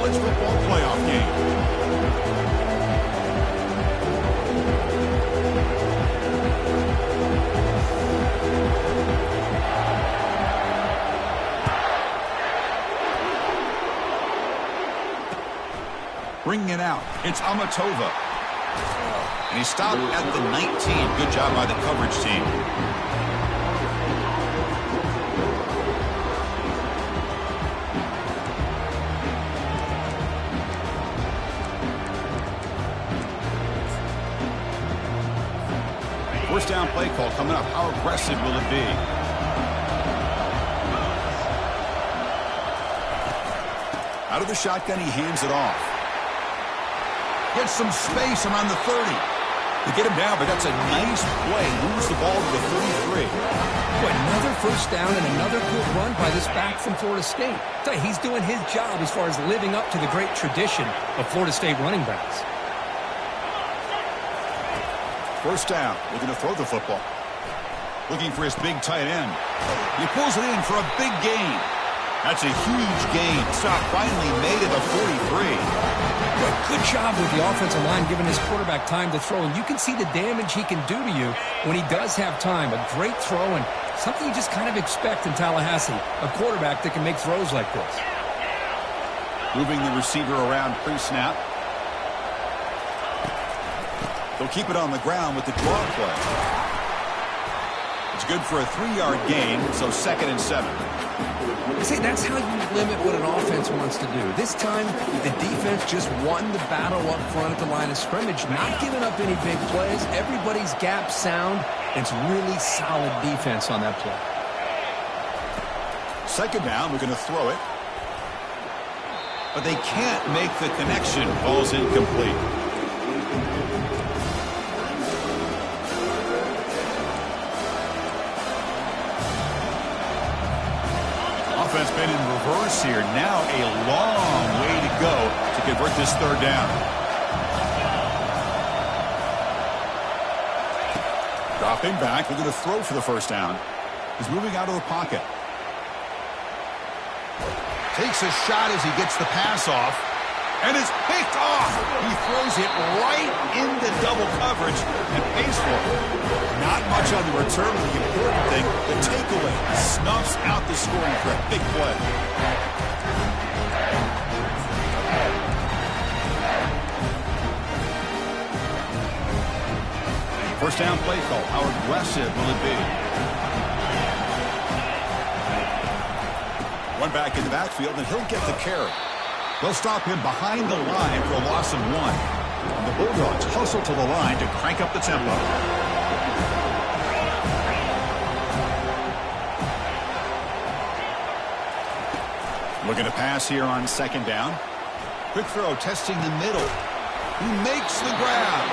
college football playoff game. Bringing it out, it's Amatova. And he stopped at the 19. Good job by the coverage team. First down play call coming up. How aggressive will it be? Out of the shotgun, he hands it off. Gets some space around the 30. They get him down, but that's a nice play. Moves the ball to the 33. Boy, another first down and another good run by this back from Florida State. I tell you, he's doing his job as far as living up to the great tradition of Florida State running backs. First down. Looking to throw the football. Looking for his big tight end. He pulls it in for a big gain. That's a huge gain. Stop finally made it a 43. Good job with the offensive line giving his quarterback time to throw. And you can see the damage he can do to you when he does have time. A great throw and something you just kind of expect in Tallahassee. A quarterback that can make throws like this. Moving the receiver around pre-snap. They'll keep it on the ground with the draw play. It's good for a 3-yard gain, so 2nd and 7. See, that's how you limit what an offense wants to do. This time, the defense just won the battle up front at the line of scrimmage, not giving up any big plays. Everybody's gap sound. It's really solid defense on that play. 2nd down, we're going to throw it. But they can't make the connection. Ball's incomplete. Offense been in reverse here. Now a long way to go to convert this 3rd down. Dropping back. We're going to throw for the first down. He's moving out of the pocket. Takes a shot as he gets the pass off. And it's picked off. He throws it right into double coverage and pays for it. Not much on the return, but the important thing, the takeaway snuffs out the scoring threat. Big play. First down play call. How aggressive will it be? One back in the backfield, and he'll get the carry. They'll stop him behind the line for a loss of 1. And the Bulldogs hustle to the line to crank up the tempo. Looking to pass here on 2nd down. Quick throw, testing the middle. He makes the grab.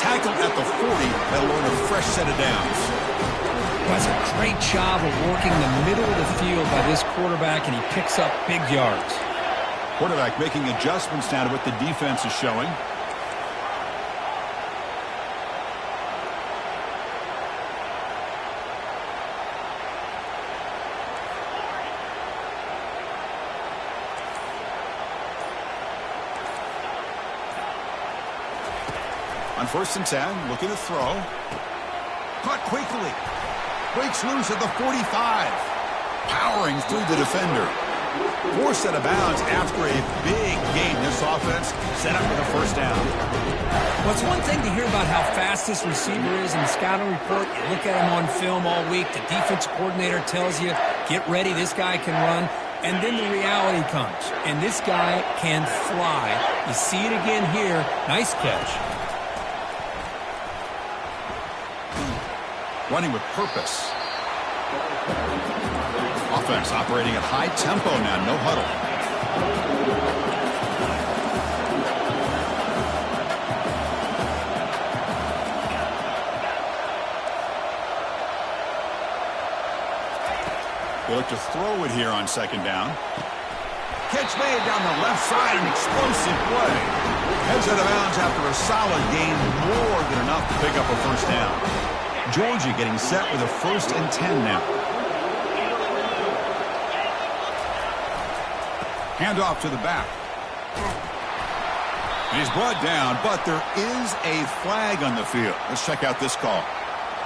Tackled at the 40. That'll earn a fresh set of downs. Does a great job of working the middle of the field by this quarterback, and he picks up big yards. Quarterback making adjustments now to what the defense is showing. On 1st and 10, looking to throw. Caught quickly. Breaks loose at the 45. Powering through the defender. Forced out of bounds after a big game. This offense set up for the first down. Well, it's one thing to hear about how fast this receiver is in the scouting report. You look at him on film all week. The defense coordinator tells you, get ready, this guy can run. And then the reality comes. And this guy can fly. You see it again here. Nice catch. Running with purpose. Offense operating at high tempo now, no huddle. They look to throw it here on 2nd down. Catch made down the left side, an explosive play. Heads out of bounds after a solid gain, more than enough to pick up a first down. Georgia getting set with a 1st and 10 now. Handoff to the back. And he's brought down, but there is a flag on the field. Let's check out this call.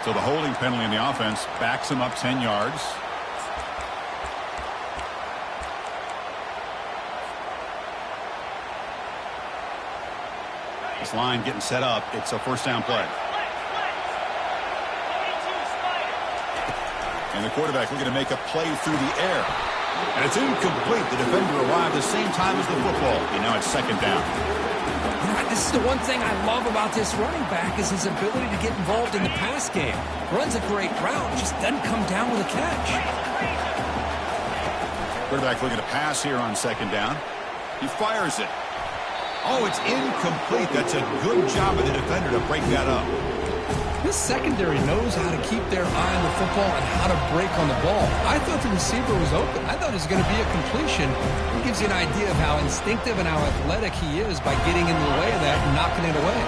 So the holding penalty in the offense backs him up 10 yards. This line getting set up. It's a first down play. And the quarterback looking to make a play through the air. And it's incomplete. The defender arrived the same time as the football. And now it's second down. This is the one thing I love about this running back is his ability to get involved in the pass game. Runs a great route, just doesn't come down with a catch. Quarterback looking to pass here on second down. He fires it. Oh, it's incomplete. That's a good job of the defender to break that up. This secondary knows how to keep their eye on the football and how to break on the ball. I thought the receiver was open. I thought it was going to be a completion. It gives you an idea of how instinctive and how athletic he is by getting into the way of that and knocking it away.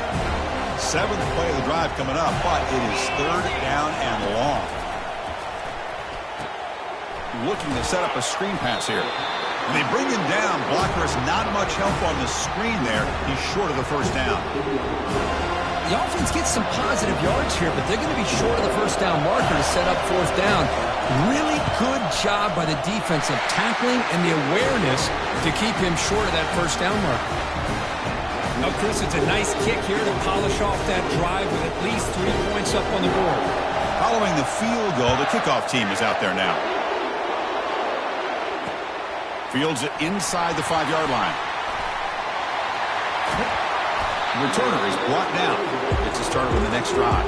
Seventh play of the drive coming up, but it is third down and long. Looking to set up a screen pass here. And they bring him down. Blocker has not much help on the screen there. He's short of the first down. The offense gets some positive yards here, but they're going to be short of the first down marker to set up fourth down. Really good job by the defense of tackling and the awareness to keep him short of that first down marker. Now, Chris, it's a nice kick here to polish off that drive with at least 3 points up on the board. Following the field goal, the kickoff team is out there now. Fields it inside the 5-yard line. The returner is brought down. Gets a start on the next drive.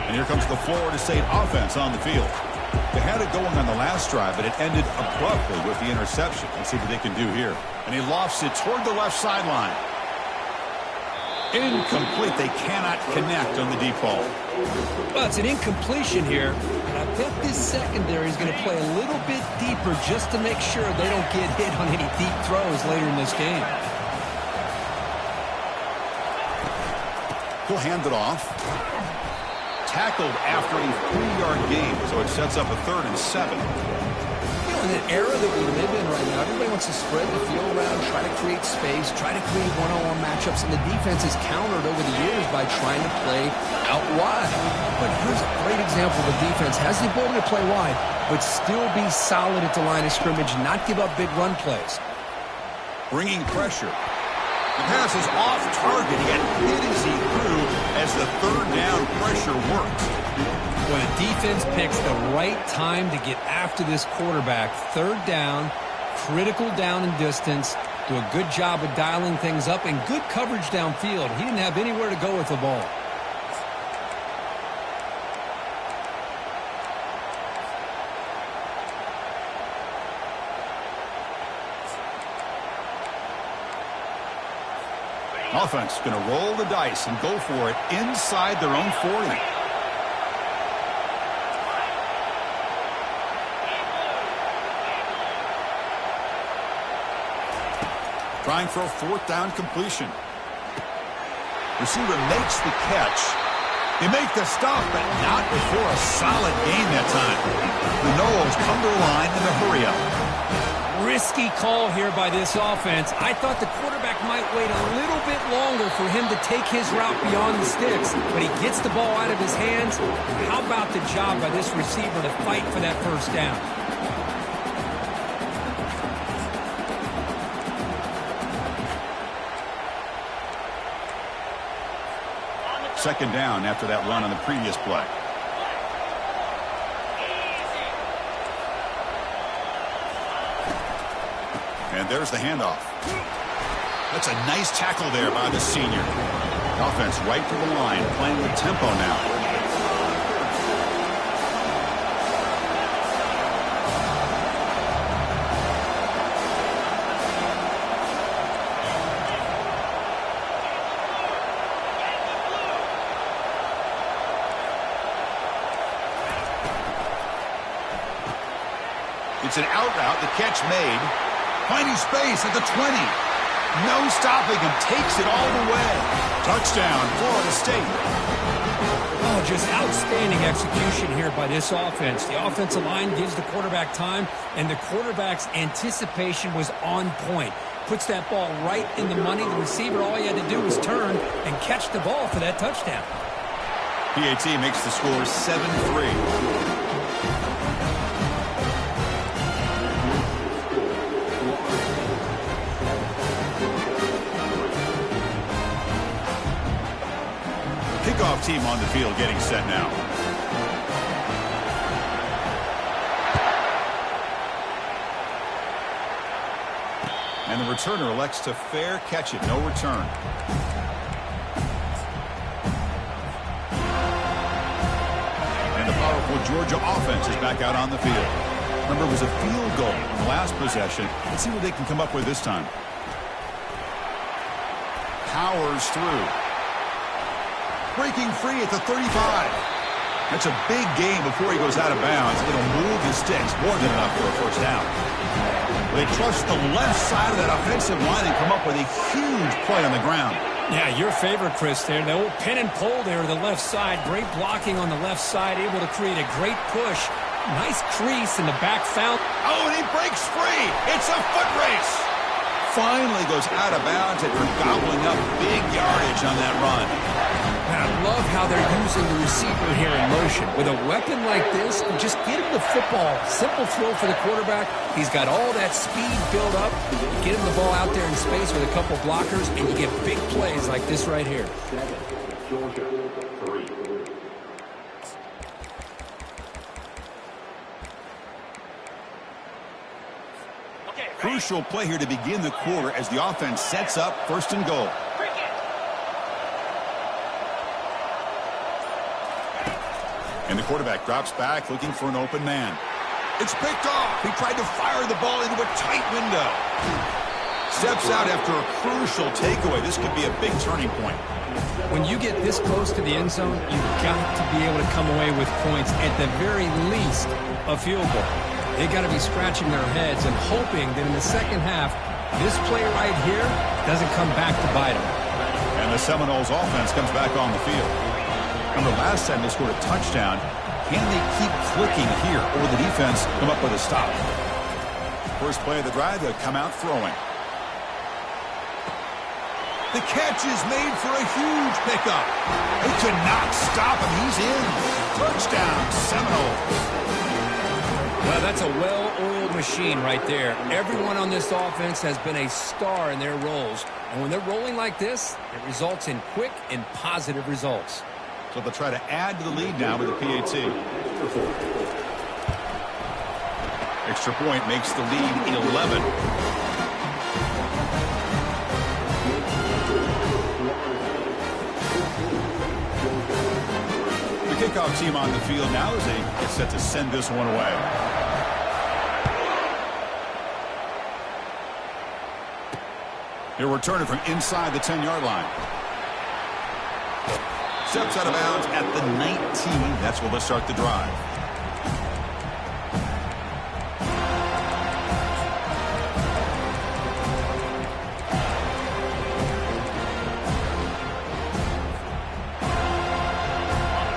And here comes the Florida State offense on the field. They had it going on the last drive, but it ended abruptly with the interception. Let's see what they can do here. And he lofts it toward the left sideline. Incomplete. They cannot connect on the deep ball. Well, it's an incompletion here. And I bet this secondary is going to play a little bit deeper just to make sure they don't get hit on any deep throws later in this game. He'll hand it off. Tackled after a 3-yard gain, so it sets up a 3rd and 7. In an era that we live in right now, everybody wants to spread the field around, try to create space, try to create one-on-one matchups, and the defense has countered over the years by trying to play out wide. But here's a great example of a defense has the ability to play wide, but still be solid at the line of scrimmage, not give up big run plays. Bringing pressure. The pass is off target. He got hit as he threw as the third down pressure worked. When a defense picks the right time to get after this quarterback, third down, critical down and distance, do a good job of dialing things up, and good coverage downfield. He didn't have anywhere to go with the ball. Offense going to roll the dice and go for it inside their own 40. Trying for a 4th down completion. Receiver makes the catch. They make the stop, but not before a solid gain that time. The Noles come to the line in a hurry up. Risky call here by this offense. I thought the quarterback might wait a little bit longer for him to take his route beyond the sticks, but he gets the ball out of his hands. How about the job by this receiver to fight for that first down? Second down after that run on the previous play. And there's the handoff. That's a nice tackle there by the senior. Offense right to the line, playing with tempo now. It's an out route, the catch made. Finding space at the 20. No stopping him, takes it all the way. Touchdown, Florida State. Oh, just outstanding execution here by this offense. The offensive line gives the quarterback time, and the quarterback's anticipation was on point. Puts that ball right in the money. The receiver, all he had to do was turn and catch the ball for that touchdown. PAT makes the score 7-3. Kickoff team on the field getting set now. And the returner elects to fair catch it. No return. And the powerful Georgia offense is back out on the field. Remember, it was a field goal on the last possession. Let's see what they can come up with this time. Powers through. Breaking free at the 35. That's a big gain before he goes out of bounds. It'll move his sticks more than enough for a first down. They trust the left side of that offensive line and come up with a huge play on the ground. Yeah, your favorite, Chris, there. The old pin and pull there to the left side. Great blocking on the left side, able to create a great push. Nice crease in the back foul. Oh, and he breaks free. It's a foot race. Finally goes out of bounds and gobbling up big yardage on that run. And I love how they're using the receiver here in motion. With a weapon like this, just get him the football. Simple throw for the quarterback. He's got all that speed built up. Get him the ball out there in space with a couple blockers, and you get big plays like this right here. Crucial play here to begin the quarter as the offense sets up first and goal. And the quarterback drops back looking for an open man. It's picked off. He tried to fire the ball into a tight window. Steps out after a crucial takeaway. This could be a big turning point. When you get this close to the end zone, you've got to be able to come away with points, at the very least a field goal. They got to be scratching their heads and hoping that in the second half, this play right here doesn't come back to bite them. And the Seminoles offense comes back on the field. Remember, last time they scored a touchdown. Can they keep clicking here, or will the defense come up with a stop? First play of the drive, they'll come out throwing. The catch is made for a huge pickup. They could not stop him. He's in. Touchdown, Seminoles. Well, that's a well-oiled machine right there. Everyone on this offense has been a star in their roles. And when they're rolling like this, it results in quick and positive results. So they'll try to add to the lead now with the PAT. Extra point makes the lead 11. The kickoff team on the field now as they get set to send this one away. He'll return it from inside the 10-yard line. Steps out of bounds at the 19. That's where they'll start the drive.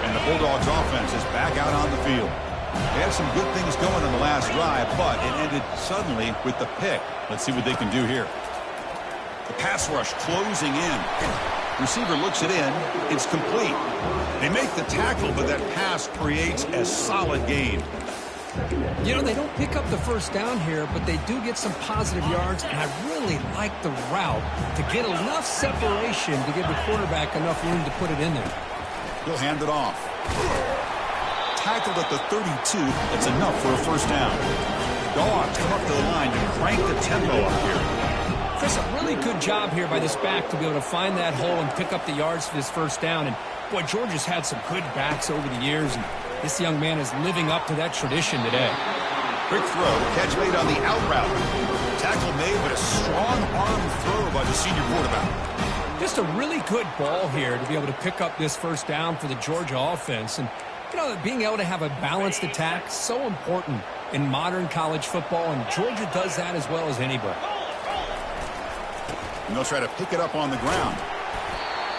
And the Bulldogs offense is back out on the field. They had some good things going on the last drive, but it ended suddenly with the pick. Let's see what they can do here. The pass rush closing in. Receiver looks it in. It's complete. They make the tackle, but that pass creates a solid gain. You know, they don't pick up the first down here, but they do get some positive yards, and I really like the route to get enough separation to give the quarterback enough room to put it in there. He'll hand it off. Tackled at the 32. That's enough for a first down. Dogs come up to the line to crank the tempo up here. Chris, a really good job here by this back to be able to find that hole and pick up the yards for this first down. And, boy, Georgia's had some good backs over the years, and this young man is living up to that tradition today. Quick throw. Catch made on the out route. Tackle made, but a strong arm throw by the senior quarterback. Just a really good ball here to be able to pick up this first down for the Georgia offense. And, you know, being able to have a balanced attack, so important in modern college football, and Georgia does that as well as anybody. And they'll try to pick it up on the ground.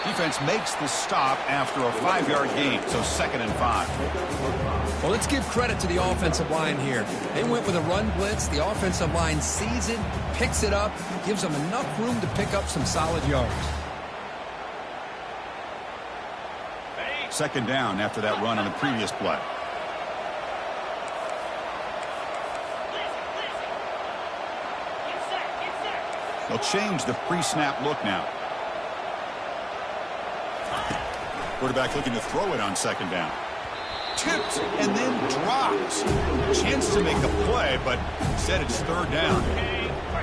Defense makes the stop after a 5-yard gain, so 2nd and 5. Well, let's give credit to the offensive line here. They went with a run blitz. The offensive line sees it, picks it up, gives them enough room to pick up some solid yards. 2nd down after that run on the previous play. They'll change the pre-snap look now. Quarterback looking to throw it on 2nd down. Tipped and then drops. Chance to make a play, but instead it's 3rd down.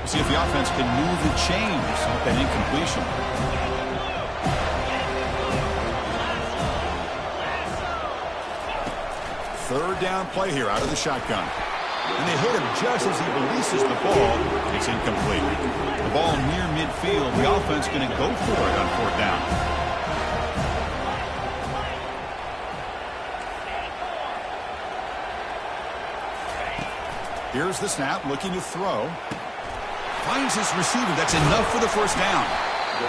See if the offense can move the chains with that incompletion. Third down play here out of the shotgun. And they hit him just as he releases the ball. It's incomplete. The ball near midfield. The offense going to go for it on 4th down. Here's the snap, looking to throw. Finds his receiver. That's enough for the 1st down.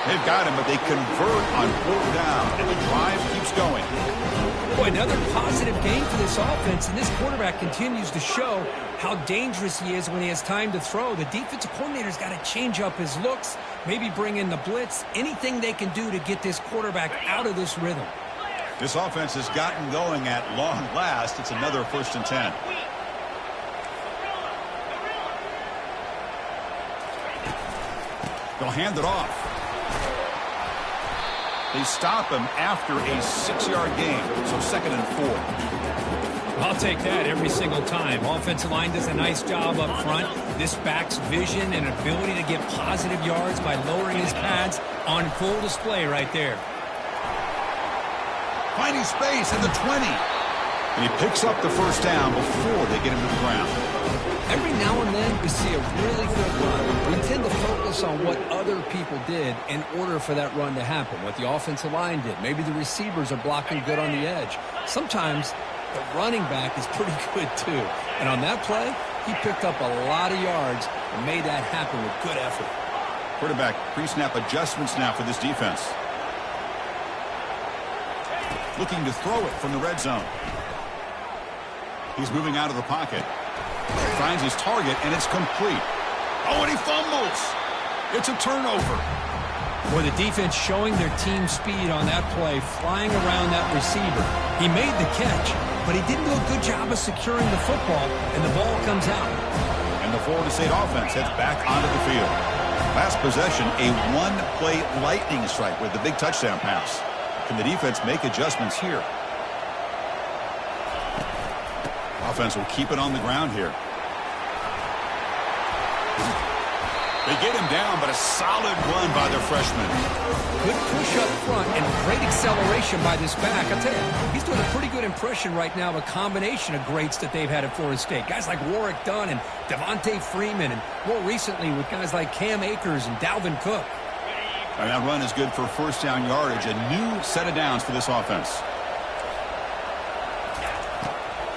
They've got him, but they convert on 4th down, and the drive keeps going. Boy, another positive game for this offense, and this quarterback continues to show how dangerous he is when he has time to throw. The defensive coordinator's got to change up his looks, maybe bring in the blitz, anything they can do to get this quarterback out of this rhythm. This offense has gotten going at long last. It's another 1st and 10. They'll hand it off. They stop him after a 6-yard gain, so 2nd and 4. I'll take that every single time. Offensive line does a nice job up front. This back's vision and ability to get positive yards by lowering his pads on full display right there. Finding space at the 20. And he picks up the 1st down before they get him to the ground. Every now and then we see a really good run. We tend to focus on what other people did in order for that run to happen, what the offensive line did. Maybe the receivers are blocking good on the edge. Sometimes the running back is pretty good too. And on that play, he picked up a lot of yards and made that happen with good effort. Quarterback pre-snap adjustments now for this defense. Looking to throw it from the red zone. He's moving out of the pocket. Finds his target, and it's complete. Oh, and he fumbles. It's a turnover. Boy, the defense showing their team speed on that play, flying around that receiver. He made the catch, but he didn't do a good job of securing the football, and the ball comes out. And the Florida State offense heads back onto the field. Last possession, a one-play lightning strike with the big touchdown pass. Can the defense make adjustments here? Offense will keep it on the ground here. They get him down, but a solid run by their freshman. Good push up front and great acceleration by this back. I'll tell you, he's doing a pretty good impression right now of a combination of greats that they've had at Florida State. Guys like Warrick Dunn and Devontae Freeman, and more recently with guys like Cam Akers and Dalvin Cook. And that run is good for 1st down yardage, a new set of downs for this offense.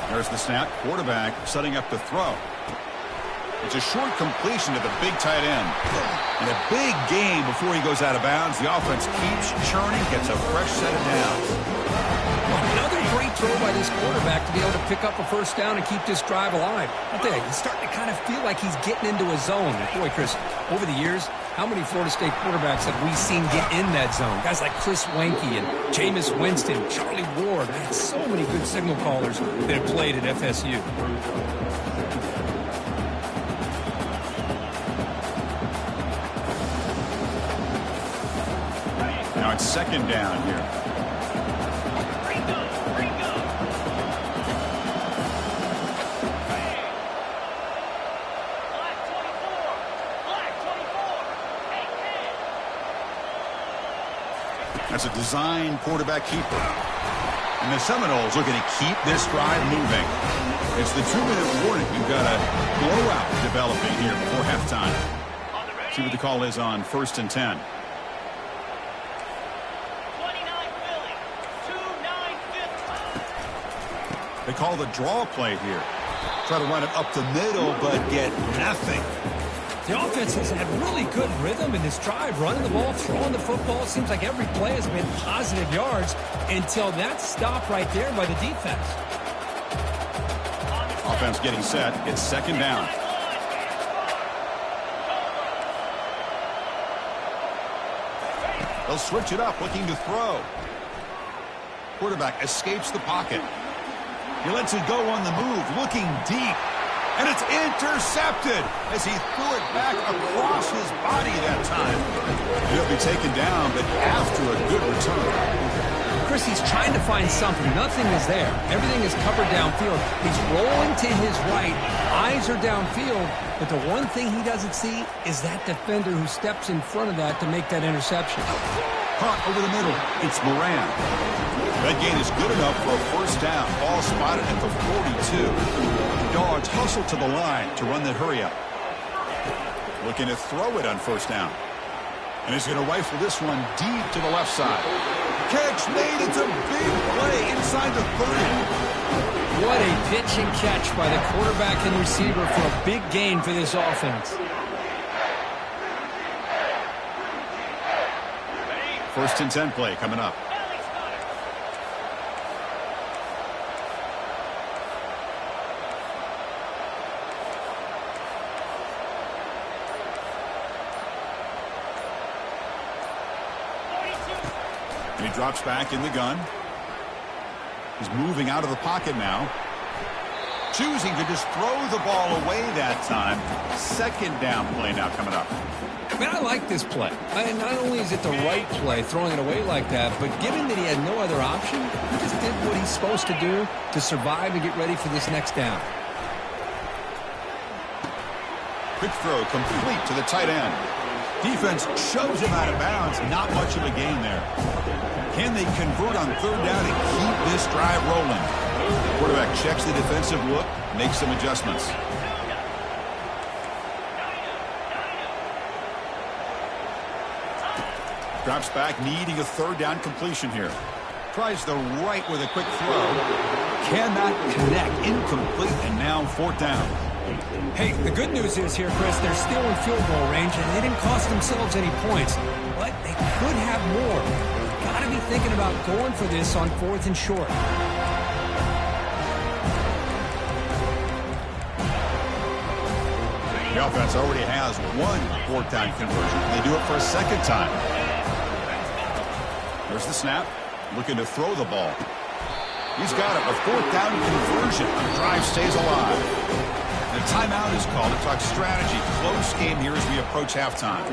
There's the snap. Quarterback setting up the throw. It's a short completion to the big tight end. And a big gain before he goes out of bounds. The offense keeps churning, gets a fresh set of downs. Another great throw by this quarterback to be able to pick up a 1st down and keep this drive alive. I tell you, he's starting to kind of feel like he's getting into a zone. Boy, Chris, over the years, how many Florida State quarterbacks have we seen get in that zone? Guys like Chris Weinke and Jameis Winston, Charlie Ward. Man, so many good signal callers that have played at FSU. Now it's 2nd down here. That's a design quarterback keeper. And the Seminoles looking to keep this drive moving. It's the 2-minute warning. You've got a blowout developing here before halftime. See what the call is on 1st and 10. They call the draw play here. Try to run it up the middle, but get nothing. The offense has had really good rhythm in this drive, running the ball, throwing the football. Seems like every play has been positive yards until that stop right there by the defense. Offense getting set. It's second down. They'll switch it up, looking to throw. Quarterback escapes the pocket. He lets it go on the move, looking deep. And it's intercepted as he threw it back across his body that time. He'll be taken down, but after a good return. Chris, he's trying to find something. Nothing is there. Everything is covered downfield. He's rolling to his right. Eyes are downfield. But the one thing he doesn't see is that defender who steps in front of that to make that interception. Punt over the middle. It's Moran. That gain is good enough for a first down. Ball spotted at the 42. Dogs hustle to the line to run the hurry up. Looking to throw it on first down. And he's going to rifle this one deep to the left side. Catch made. It's a big play inside the 30. What a pitch and catch by the quarterback and receiver for a big gain for this offense. First and 10 play coming up. And he drops back in the gun. He's moving out of the pocket now. Choosing to just throw the ball away that time. Second down play now coming up. Man, I like this play. Not only is it the right play, throwing it away like that, but given that he had no other option, he just did what he's supposed to do to survive and get ready for this next down. Quick throw complete to the tight end. Defense shoves him out of bounds. Not much of a gain there. Can they convert on third down and keep this drive rolling? Quarterback checks the defensive look, makes some adjustments. Drops back, needing a third down completion here. Tries the right with a quick throw. Cannot connect. Incomplete, and now fourth down. Hey, the good news is here, Chris, they're still in field goal range, and they didn't cost themselves any points. But they could have more. Got to be thinking about going for this on fourth and short. The offense already has one fourth down conversion. They do it for a second time. There's the snap. Looking to throw the ball. He's got it. A fourth down conversion. The drive stays alive. The timeout is called to talk strategy. Close game here as we approach halftime.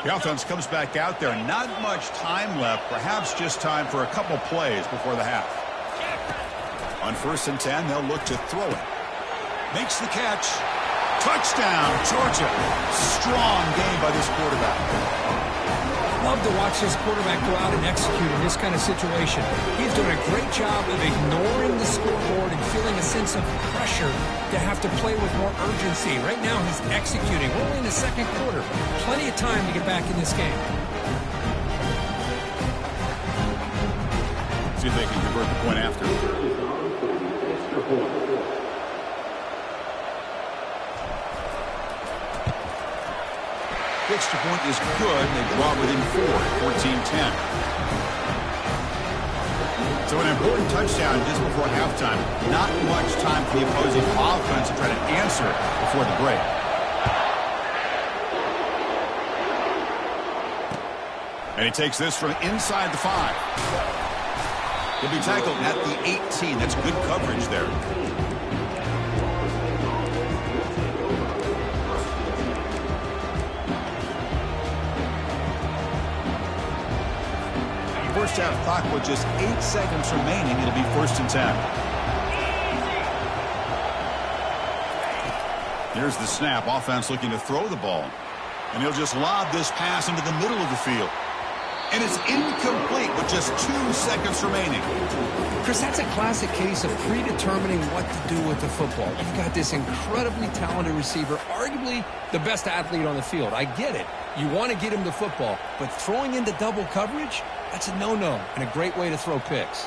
The offense comes back out there. Not much time left. Perhaps just time for a couple plays before the half. On first and 10, they'll look to throw it. Makes the catch. Touchdown, Georgia. Strong game by this quarterback. Love to watch this quarterback go out and execute in this kind of situation. He's doing a great job of ignoring the scoreboard and feeling a sense of pressure to have to play with more urgency. Right now, he's executing. We're only in the second quarter. Plenty of time to get back in this game. See if they can convert the point after. The extra point is good. They draw within 14-10. So an important touchdown just before halftime. Not much time for the opposing offense to try to answer before the break. And he takes this from inside the 5. He'll be tackled at the 18. That's good coverage there. First half clock with just 8 seconds remaining. It'll be first and 10. Here's the snap. Offense looking to throw the ball. And he'll just lob this pass into the middle of the field. And it's incomplete with just 2 seconds remaining. Chris, that's a classic case of predetermining what to do with the football. You've got this incredibly talented receiver, arguably the best athlete on the field. I get it. You want to get him the football, but throwing into double coverage, that's a no-no and a great way to throw picks.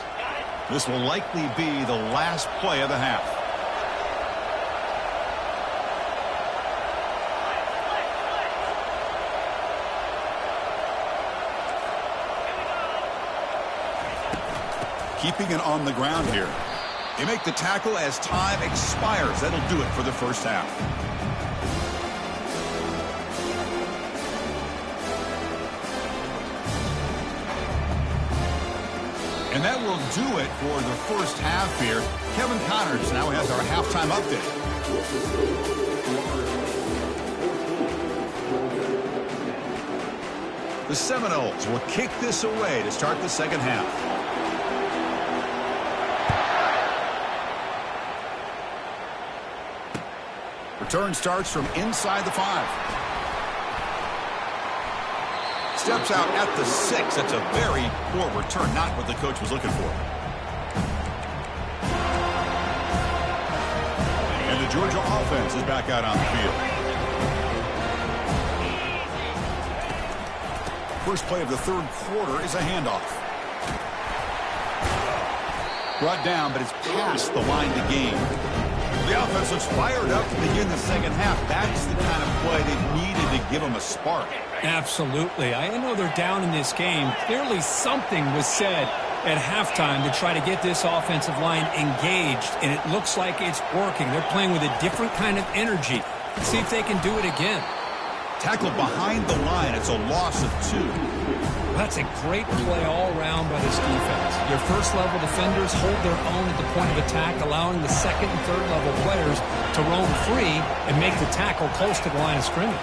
This will likely be the last play of the half. Keeping it on the ground here. They make the tackle as time expires. That'll do it for the first half. And that will do it for the first half here. Kevin Connors now has our halftime update. The Seminoles will kick this away to start the second half. Return starts from inside the 5. Steps out at the 6. That's a very poor return, not what the coach was looking for. And the Georgia offense is back out on the field. First play of the third quarter is a handoff. Brought down, but it's past the line to gain. The offense looks fired up to begin the second half. That's the kind of play they needed to give them a spark. Absolutely. I know they're down in this game. Clearly something was said at halftime to try to get this offensive line engaged, and it looks like it's working. They're playing with a different kind of energy. Let's see if they can do it again. Tackled behind the line. It's a loss of 2. That's a great play all around by this defense. Your first-level defenders hold their own at the point of attack, allowing the second and third-level players to roam free and make the tackle close to the line of scrimmage.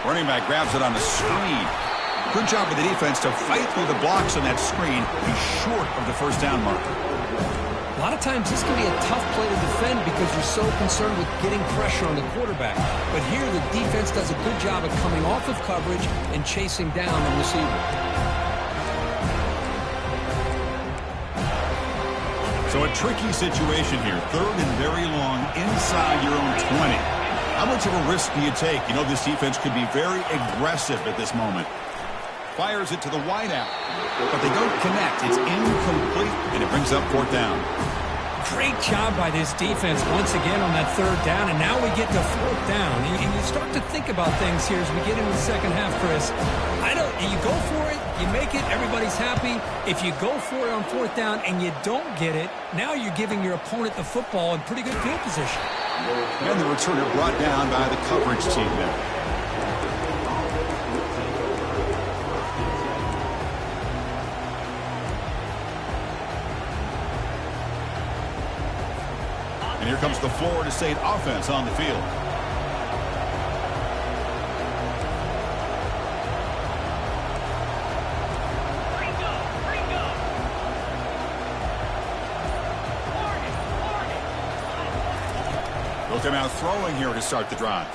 Running back grabs it on the screen. Good job of the defense to fight through the blocks on that screen. He's short of the first down marker. A lot of times this can be a tough play to defend because you're so concerned with getting pressure on the quarterback. But here the defense does a good job of coming off of coverage and chasing down the receiver. So a tricky situation here. Third and very long inside your own 20. How much of a risk do you take? You know this defense could be very aggressive at this moment. Fires it to the wideout, but they don't connect. It's incomplete, and it brings up fourth down. Great job by this defense once again on that third down, and now we get to fourth down. And you start to think about things here as we get into the second half, Chris. You go for it, you make it, everybody's happy. If you go for it on fourth down and you don't get it, now you're giving your opponent the football in pretty good field position. And the returner brought down by the coverage team there. And here comes the Florida State offense on the field. No timeout throwing here to start the drive.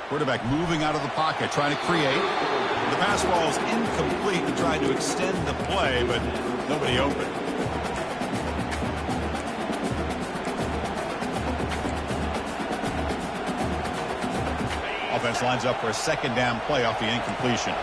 Quarterback moving out of the pocket, trying to create. The pass ball is incomplete to try to extend the play, but nobody open. Offense lines up for a second down play off the incompletion.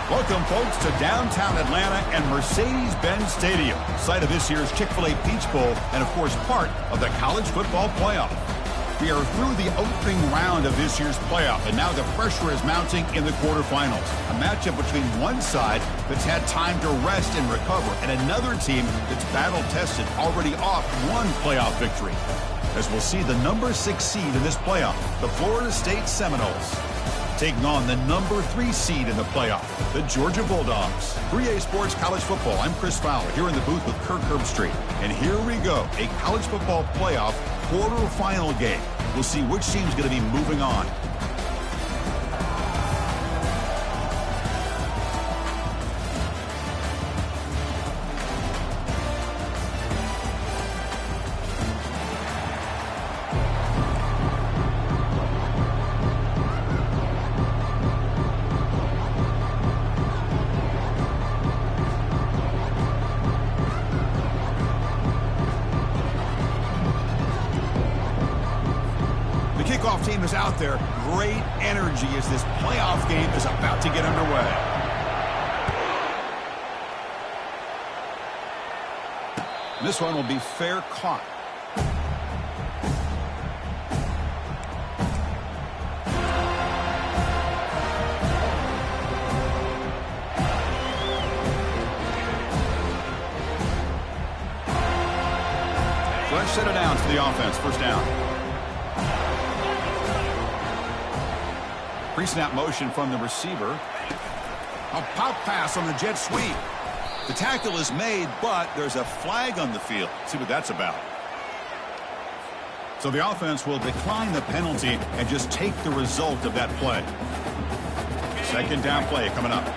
Welcome, folks, to downtown Atlanta and Mercedes-Benz Stadium, site of this year's Chick-fil-A Peach Bowl and, of course, part of the college football playoff. We are through the opening round of this year's playoff, and now the pressure is mounting in the quarterfinals. A matchup between one side that's had time to rest and recover, and another team that's battle-tested, already off one playoff victory. As we'll see the number 6 seed in this playoff, the Florida State Seminoles, taking on the number 3 seed in the playoff, the Georgia Bulldogs. 3A Sports College Football, I'm Chris Fowler, here in the booth with Kirk Herbstreit. And here we go, a college football playoff quarterfinal game. We'll see which team's going to be moving on. Kickoff team is out there. Great energy as this playoff game is about to get underway. This one will be fair caught. So let's set it down to the offense. First down. Pre-snap motion from the receiver. A pop pass on the jet sweep. The tackle is made, but there's a flag on the field. Let's see what that's about. So the offense will decline the penalty and just take the result of that play. Second down play coming up.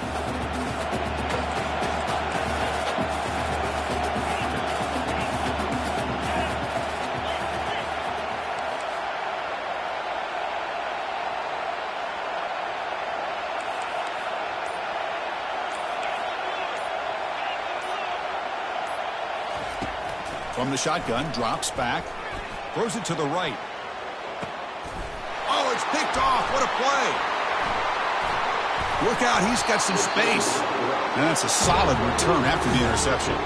From the shotgun, drops back, throws it to the right. Oh, it's picked off. What a play. Look out, he's got some space. And that's a solid return after the interception.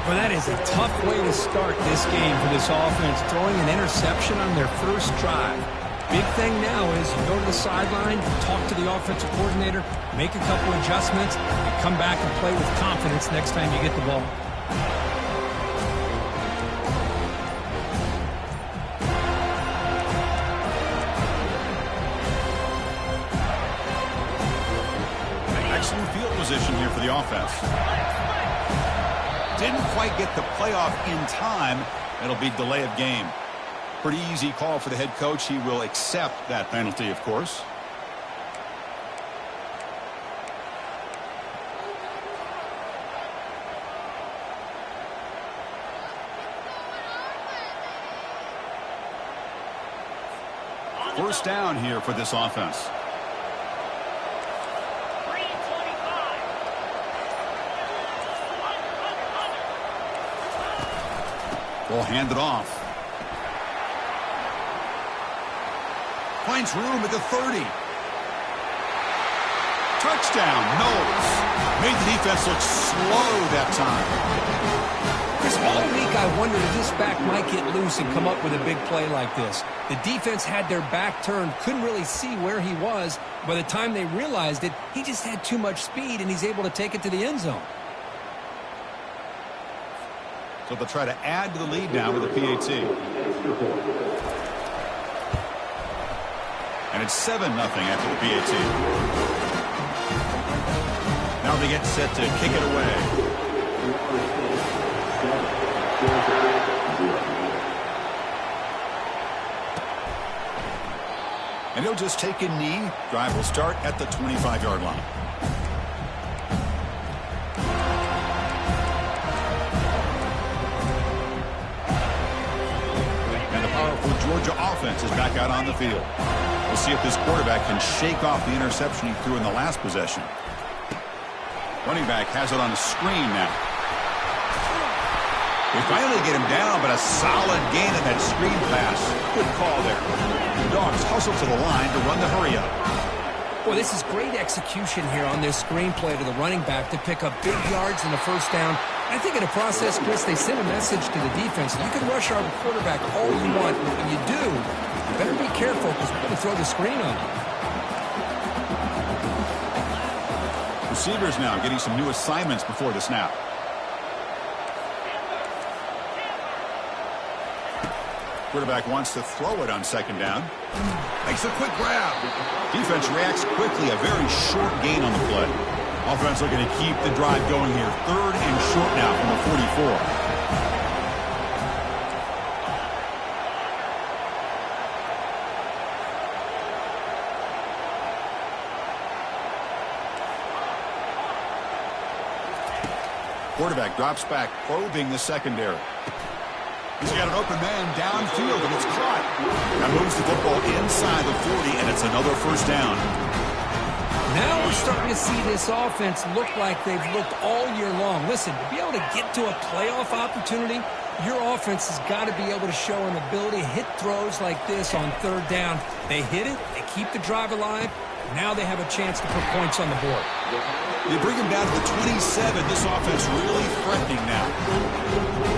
Well, that is a tough way to start this game for this offense, throwing an interception on their first drive. Big thing now is you go to the sideline, talk to the offensive coordinator, make a couple adjustments, and come back and play with confidence next time you get the ball. Excellent field position here for the offense. Didn't quite get the playoff in time. It'll be delay of game. Pretty easy call for the head coach. He will accept that penalty, of course. First down here for this offense. Will hand it off. Finds room at the 30. Touchdown, Knowles. Made the defense look slow that time. Chris, all week I wondered if this back might get loose and come up with a big play like this. The defense had their back turned, couldn't really see where he was. By the time they realized it, he just had too much speed, and he's able to take it to the end zone. So they'll try to add to the lead now with a PAT. And it's 7-0 after the PAT. Now they get set to kick it away. And he'll just take a knee. Drive will start at the 25-yard line. Georgia offense is back out on the field. We'll see if this quarterback can shake off the interception he threw in the last possession. Running back has it on a screen now. They finally get him down, but a solid gain in that screen pass. Good call there. The Dogs hustle to the line to run the hurry up. Boy, this is great execution here on this screenplay to the running back to pick up big yards in the first down. I think in the process, Chris, they send a message to the defense. You can rush our quarterback all you want, but when you do, you better be careful because we're going to throw the screen on you. Receivers now getting some new assignments before the snap. Quarterback wants to throw it on second down. Makes a quick grab. Defense reacts quickly. A very short gain on the play. Offense looking to keep the drive going here. 3rd and short now from the 44. Quarterback drops back, probing the secondary. He's got an open man downfield, and it's caught. That moves the football inside the 40, and it's another first down. Now we're starting to see this offense look like they've looked all year long. Listen, to be able to get to a playoff opportunity, your offense has got to be able to show an ability to hit throws like this on 3rd down. They hit it, they keep the drive alive. Now they have a chance to put points on the board. They bring him down to the 27. This offense really threatening now.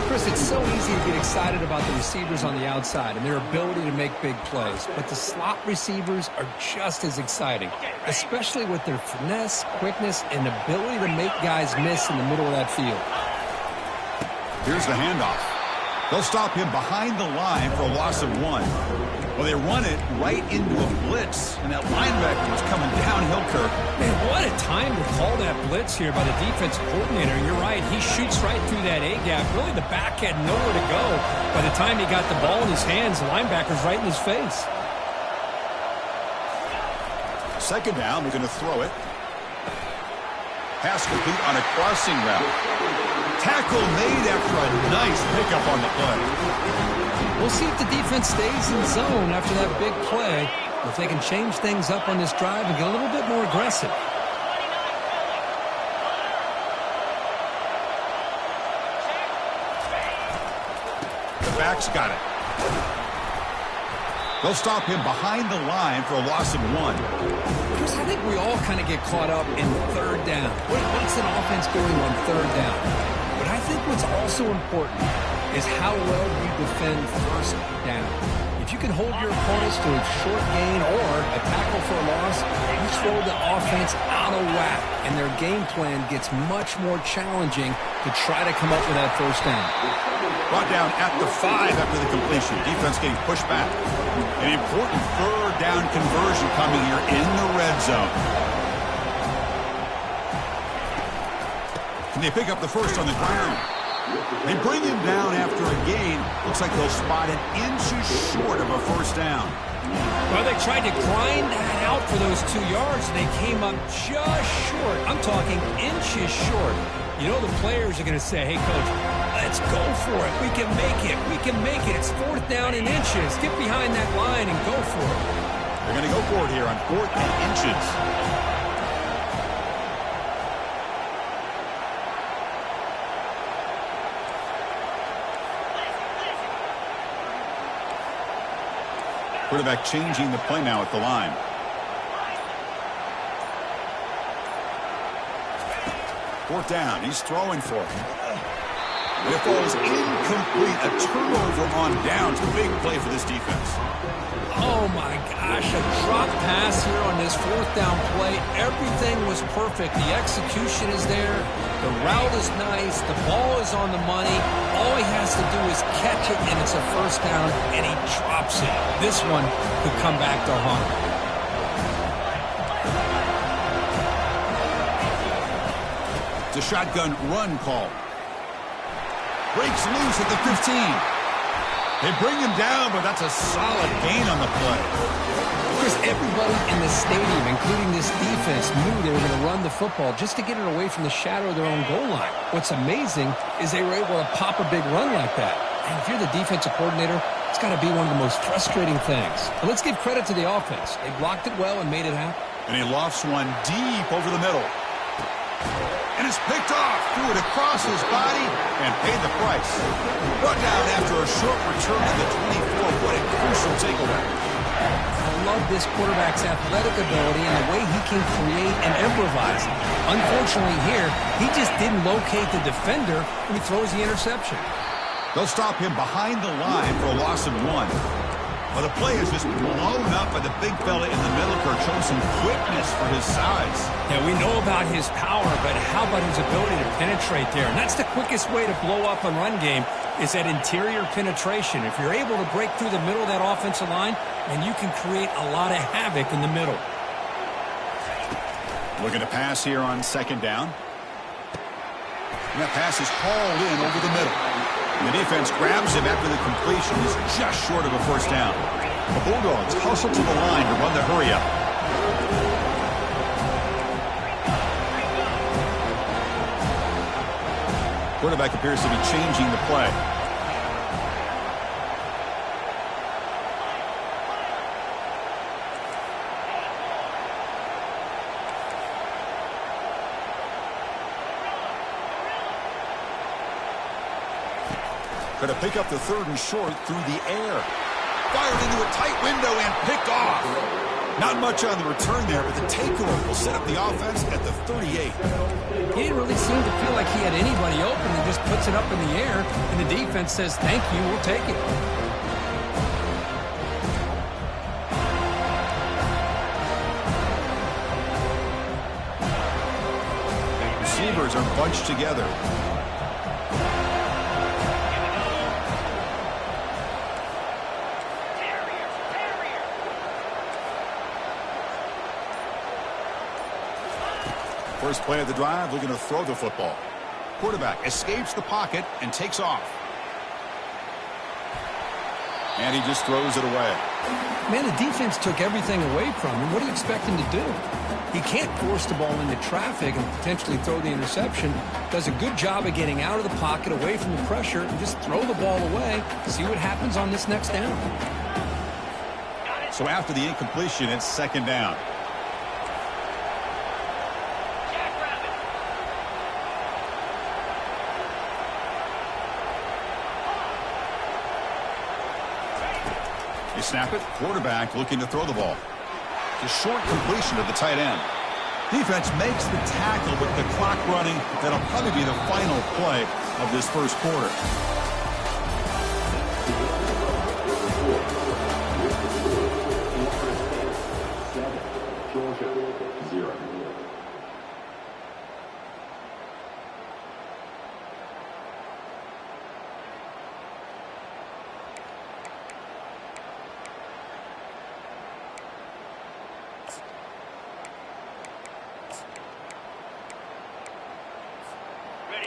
Chris, it's so easy to get excited about the receivers on the outside and their ability to make big plays, but the slot receivers are just as exciting, especially with their finesse, quickness, and ability to make guys miss in the middle of that field. Here's the handoff. They'll stop him behind the line for a loss of 1. Well, they run it right into a blitz, and that linebacker was coming downhill, Kirk. Man, what a time to call that blitz here by the defensive coordinator. You're right. He shoots right through that A-gap. Really, the back had nowhere to go. By the time he got the ball in his hands, the linebacker's right in his face. Second down, they're going to throw it. Pass complete on a crossing route. Tackle made after a nice pickup on the play. We'll see if the defense stays in zone after that big play, or if they can change things up on this drive and get a little bit more aggressive. The back's got it. They'll stop him behind the line for a loss of 1. Chris, I think we all kind of get caught up in 3rd down. What's an offense doing on 3rd down? But I think what's also important is how well you defend 1st down. If you can hold your opponents to a short gain or a tackle for a loss, you throw the offense out of whack, and their game plan gets much more challenging to try to come up with that 1st down. Brought down at the 5 after the completion. Defense getting pushed back. An important 3rd down conversion coming here in the red zone. Can they pick up the first on the ground? They bring him down after a gain. Looks like they'll spot it inches short of a 1st down. Well, they tried to grind that out for those 2 yards, and they came up just short. I'm talking inches short. You know the players are going to say, hey, Coach, let's go for it. We can make it. We can make it. It's 4th down in inches. Get behind that line and go for it. They're going to go for it here on 4th and inches. Quarterback changing the play now at the line. Fourth down. He's throwing for it. And it falls incomplete. A turnover on downs. Big play for this defense. Oh, my gosh. A drop pass here on this 4th down play. Everything was perfect. The execution is there. The route is nice. The ball is on the money. All he has to do is catch it, and it's a 1st down, and he drops it. This one could come back to haunt him. It's a shotgun run call. Breaks loose at the 15. They bring him down, but that's a solid gain on the play. Chris, everybody in the stadium, including this defense, knew they were going to run the football just to get it away from the shadow of their own goal line. What's amazing is they were able to pop a big run like that. And if you're the defensive coordinator, it's got to be one of the most frustrating things. But let's give credit to the offense. They blocked it well and made it happen. And he lofts one deep over the middle. And it's picked off, threw it across his body, and paid the price. Brought down after a short return to the 24. What a crucial takeaway. A love this quarterback's athletic ability and the way he can create and improvise. Unfortunately here, he just didn't locate the defender when he throws the interception. They'll stop him behind the line for a loss of 1. Well, the play is just blown up by the big fella in the middle. Kirk showing some quickness for his size. Yeah, we know about his power, but how about his ability to penetrate there? And that's the quickest way to blow up a run game is that interior penetration. If you're able to break through the middle of that offensive line, and you can create a lot of havoc in the middle. Looking to pass here on second down. And that pass is hauled in over the middle. The defense grabs him after the completion. Is just short of a first down. The Bulldogs hustle to the line to run the hurry up. Quarterback appears to be changing the play. Going to pick up the third and short through the air. Fired into a tight window and picked off. Not much on the return there, but the takeover will set up the offense at the 38. He didn't really seem to feel like he had anybody open and just puts it up in the air, and the defense says, thank you, we'll take it. Receivers are bunched together. First play of the drive, looking to throw the football. Quarterback escapes the pocket and takes off. And he just throws it away. Man, the defense took everything away from him. What do you expect him to do? He can't force the ball into traffic and potentially throw the interception. Does a good job of getting out of the pocket, away from the pressure, and just throw the ball away. See what happens on this next down. So after the incompletion, it's second down. They snap it. Quarterback looking to throw the ball. The short completion of the tight end. Defense makes the tackle with the clock running. That'll probably be the final play of this first quarter.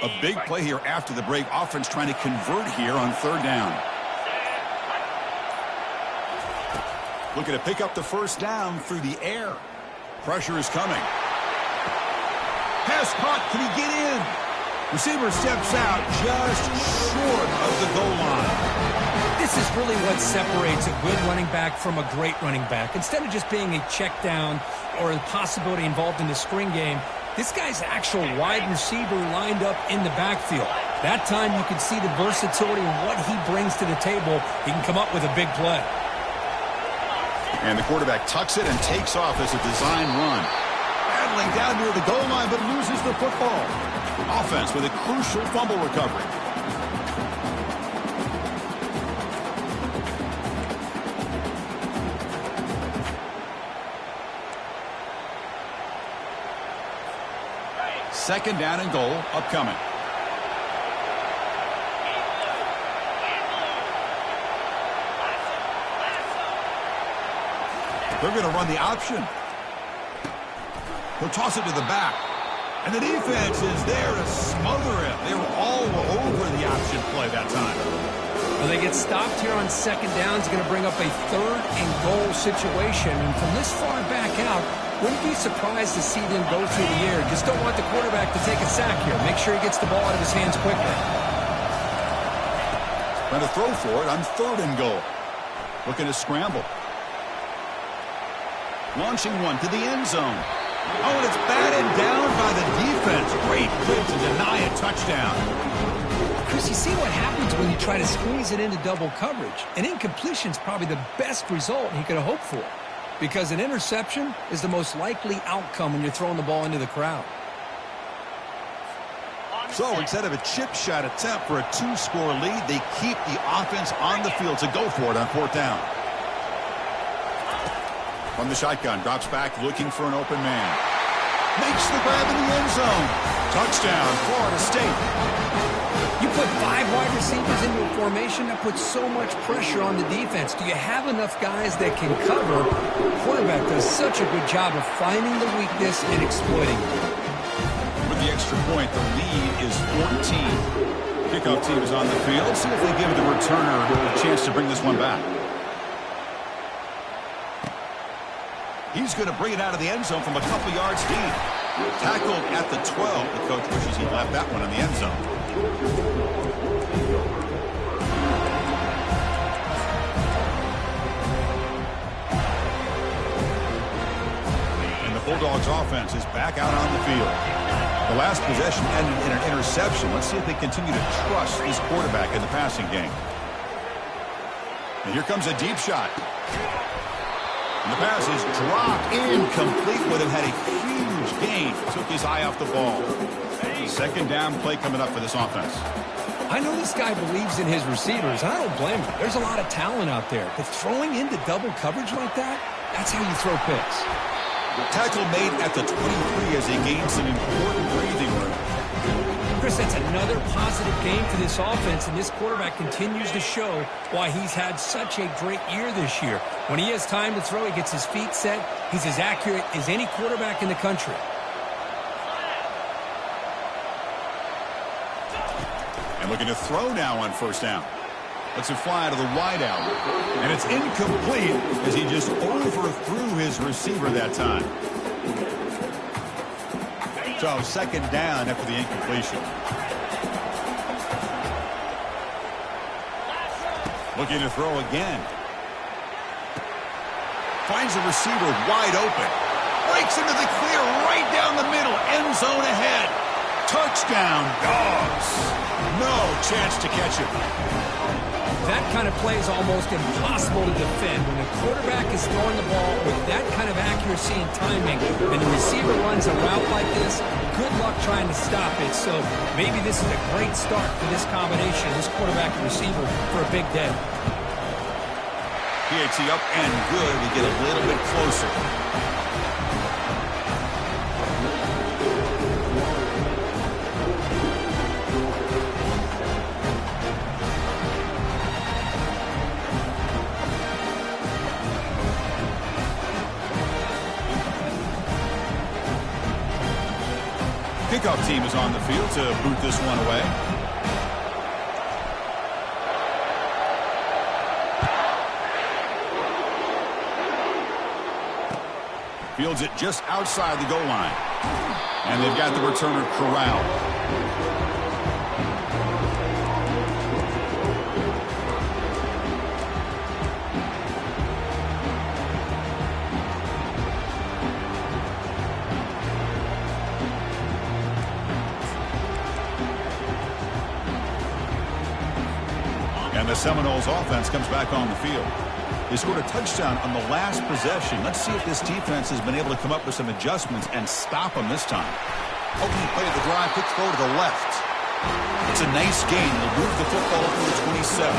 A big play here after the break. Offense trying to convert here on third down. Looking to pick up the first down through the air. Pressure is coming. Pass caught. Can he get in? Receiver steps out just short of the goal line. This is really what separates a good running back from a great running back. Instead of just being a check down or a possibility involved in the screen game, this guy's actual wide receiver lined up in the backfield. That time you can see the versatility and what he brings to the table. He can come up with a big play. And the quarterback tucks it and takes off as a design run. Battling down near the goal line, but loses the football. Offense with a crucial fumble recovery. Second down and goal upcoming. They're going to run the option. He'll toss it to the back. And the defense is there to smother him. They were all over the option play that time. Well, they get stopped here on second down. It's going to bring up a third and goal situation. And from this far back out, wouldn't be surprised to see them go through the air. Just don't want the quarterback to take a sack here. Make sure he gets the ball out of his hands quickly. Going to throw for it on third and goal. Looking to scramble. Launching one to the end zone. Oh, and it's batted down by the defense. Great play to deny a touchdown. Chris, you see what happens when you try to squeeze it into double coverage. An incompletion is probably the best result he could have hoped for. Because an interception is the most likely outcome when you're throwing the ball into the crowd. So instead of a chip shot attempt for a 2-score lead, they keep the offense on the field to go for it on 4th down. From the shotgun, drops back looking for an open man. Makes the grab in the end zone. Touchdown, Florida State. You put 5 wide receivers into a formation, that puts so much pressure on the defense. Do you have enough guys that can cover? The quarterback does such a good job of finding the weakness and exploiting it. With the extra point, the lead is 14. Kickoff team is on the field. See if they give the returner a chance to bring this one back. He's going to bring it out of the end zone from a couple yards deep. Tackled at the 12. The coach wishes he left that one in the end zone. And the Bulldogs offense is back out on the field. The last possession ended in an interception. Let's see if they continue to trust this quarterback in the passing game. And here comes a deep shot. And the pass is dropped incomplete. Would have had a huge gain. Took his eye off the ball. Second down play coming up for this offense. I know this guy believes in his receivers. I don't blame him. There's a lot of talent out there. But throwing into double coverage like that, that's how you throw picks. Tackle made at the 23 as he gained some important breathing room. Chris, that's another positive game for this offense, and this quarterback continues to show why he's had such a great year this year. When he has time to throw, he gets his feet set. He's as accurate as any quarterback in the country. And looking to throw now on 1st down. Lets it fly to the wideout. And it's incomplete as he just overthrew his receiver that time. So 2nd down after the incompletion. Looking to throw again. Finds the receiver wide open. Breaks into the clear right down the middle. End zone ahead. Touchdown, Dogs. No chance to catch him. That kind of play is almost impossible to defend. When a quarterback is throwing the ball with that kind of accuracy and timing, and the receiver runs a route like this, good luck trying to stop it. So maybe this is a great start for this combination, this quarterback and receiver, for a big day. PAT up and good. We get a little bit closer. Kickoff team is on the field to boot this one away. Fields it just outside the goal line. And they've got the returner corralled. And the Seminoles offense comes back on the field. They scored a touchdown on the last possession. Let's see if this defense has been able to come up with some adjustments and stop them this time. Opening play of the drive, quick throw to the left. It's a nice gain. They'll move the football up to the 27.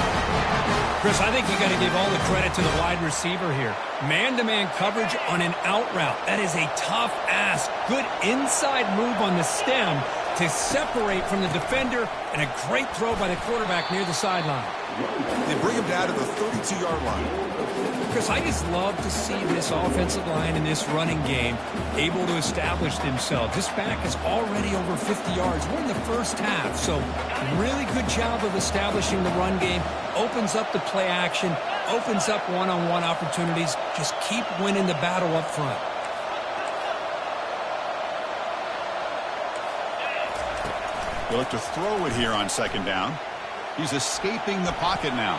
Chris, I think you got to give all the credit to the wide receiver here. Man-to-man coverage on an out route. That is a tough ask. Good inside move on the stem to separate from the defender, and a great throw by the quarterback near the sideline. They bring him down to the 32-yard line. Chris, I just love to see this offensive line in this running game able to establish themselves. This back is already over 50 yards. We're in the first half, so really good job of establishing the run game. Opens up the play action, opens up one-on-one opportunities. Just keep winning the battle up front. They look to throw it here on 2nd down. He's escaping the pocket now.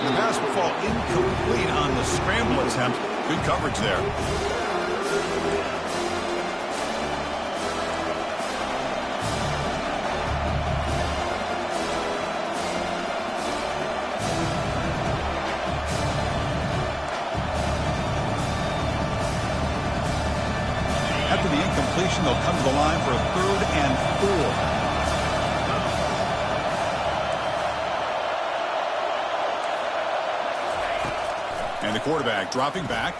And the pass will fall incomplete on the scramble attempt. Good coverage there. After the incompletion, they'll come to the line for a 3rd and 4. And the quarterback dropping back.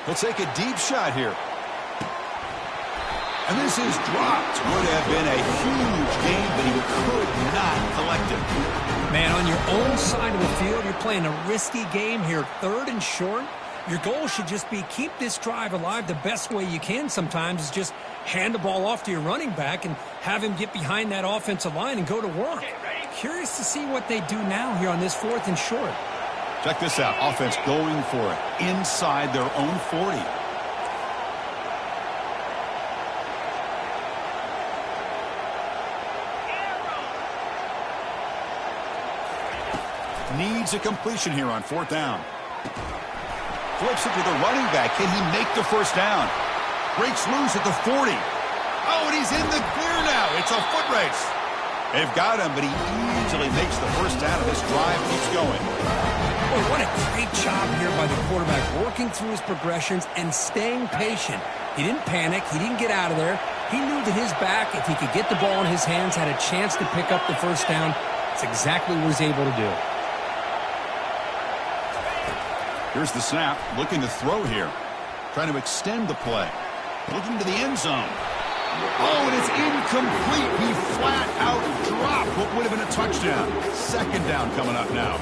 He'll take a deep shot here. And this is dropped. Would have been a huge gain, but he could not collect it. Man, on your own side of the field, you're playing a risky game here. 3rd and short. Your goal should just be keep this drive alive the best way you can sometimes is just hand the ball off to your running back and have him get behind that offensive line and go to work. Curious to see what they do now here on this 4th and short. Check this out. Offense going for it inside their own 40. Needs a completion here on 4th down. Flips it to the running back. Can he make the first down? Breaks loose at the 40. Oh, and he's in the clear now. It's a foot race. They've got him, but he easily makes the first down, and this drive keeps going. Boy, what a great job here by the quarterback, working through his progressions and staying patient. He didn't panic. He didn't get out of there. He knew that his back, if he could get the ball in his hands, had a chance to pick up the first down. It's exactly what he's able to do. Here's the snap, looking to throw here. Trying to extend the play. Looking to the end zone. Oh, and it's incomplete. He flat out dropped what would have been a touchdown. 2nd down coming up now.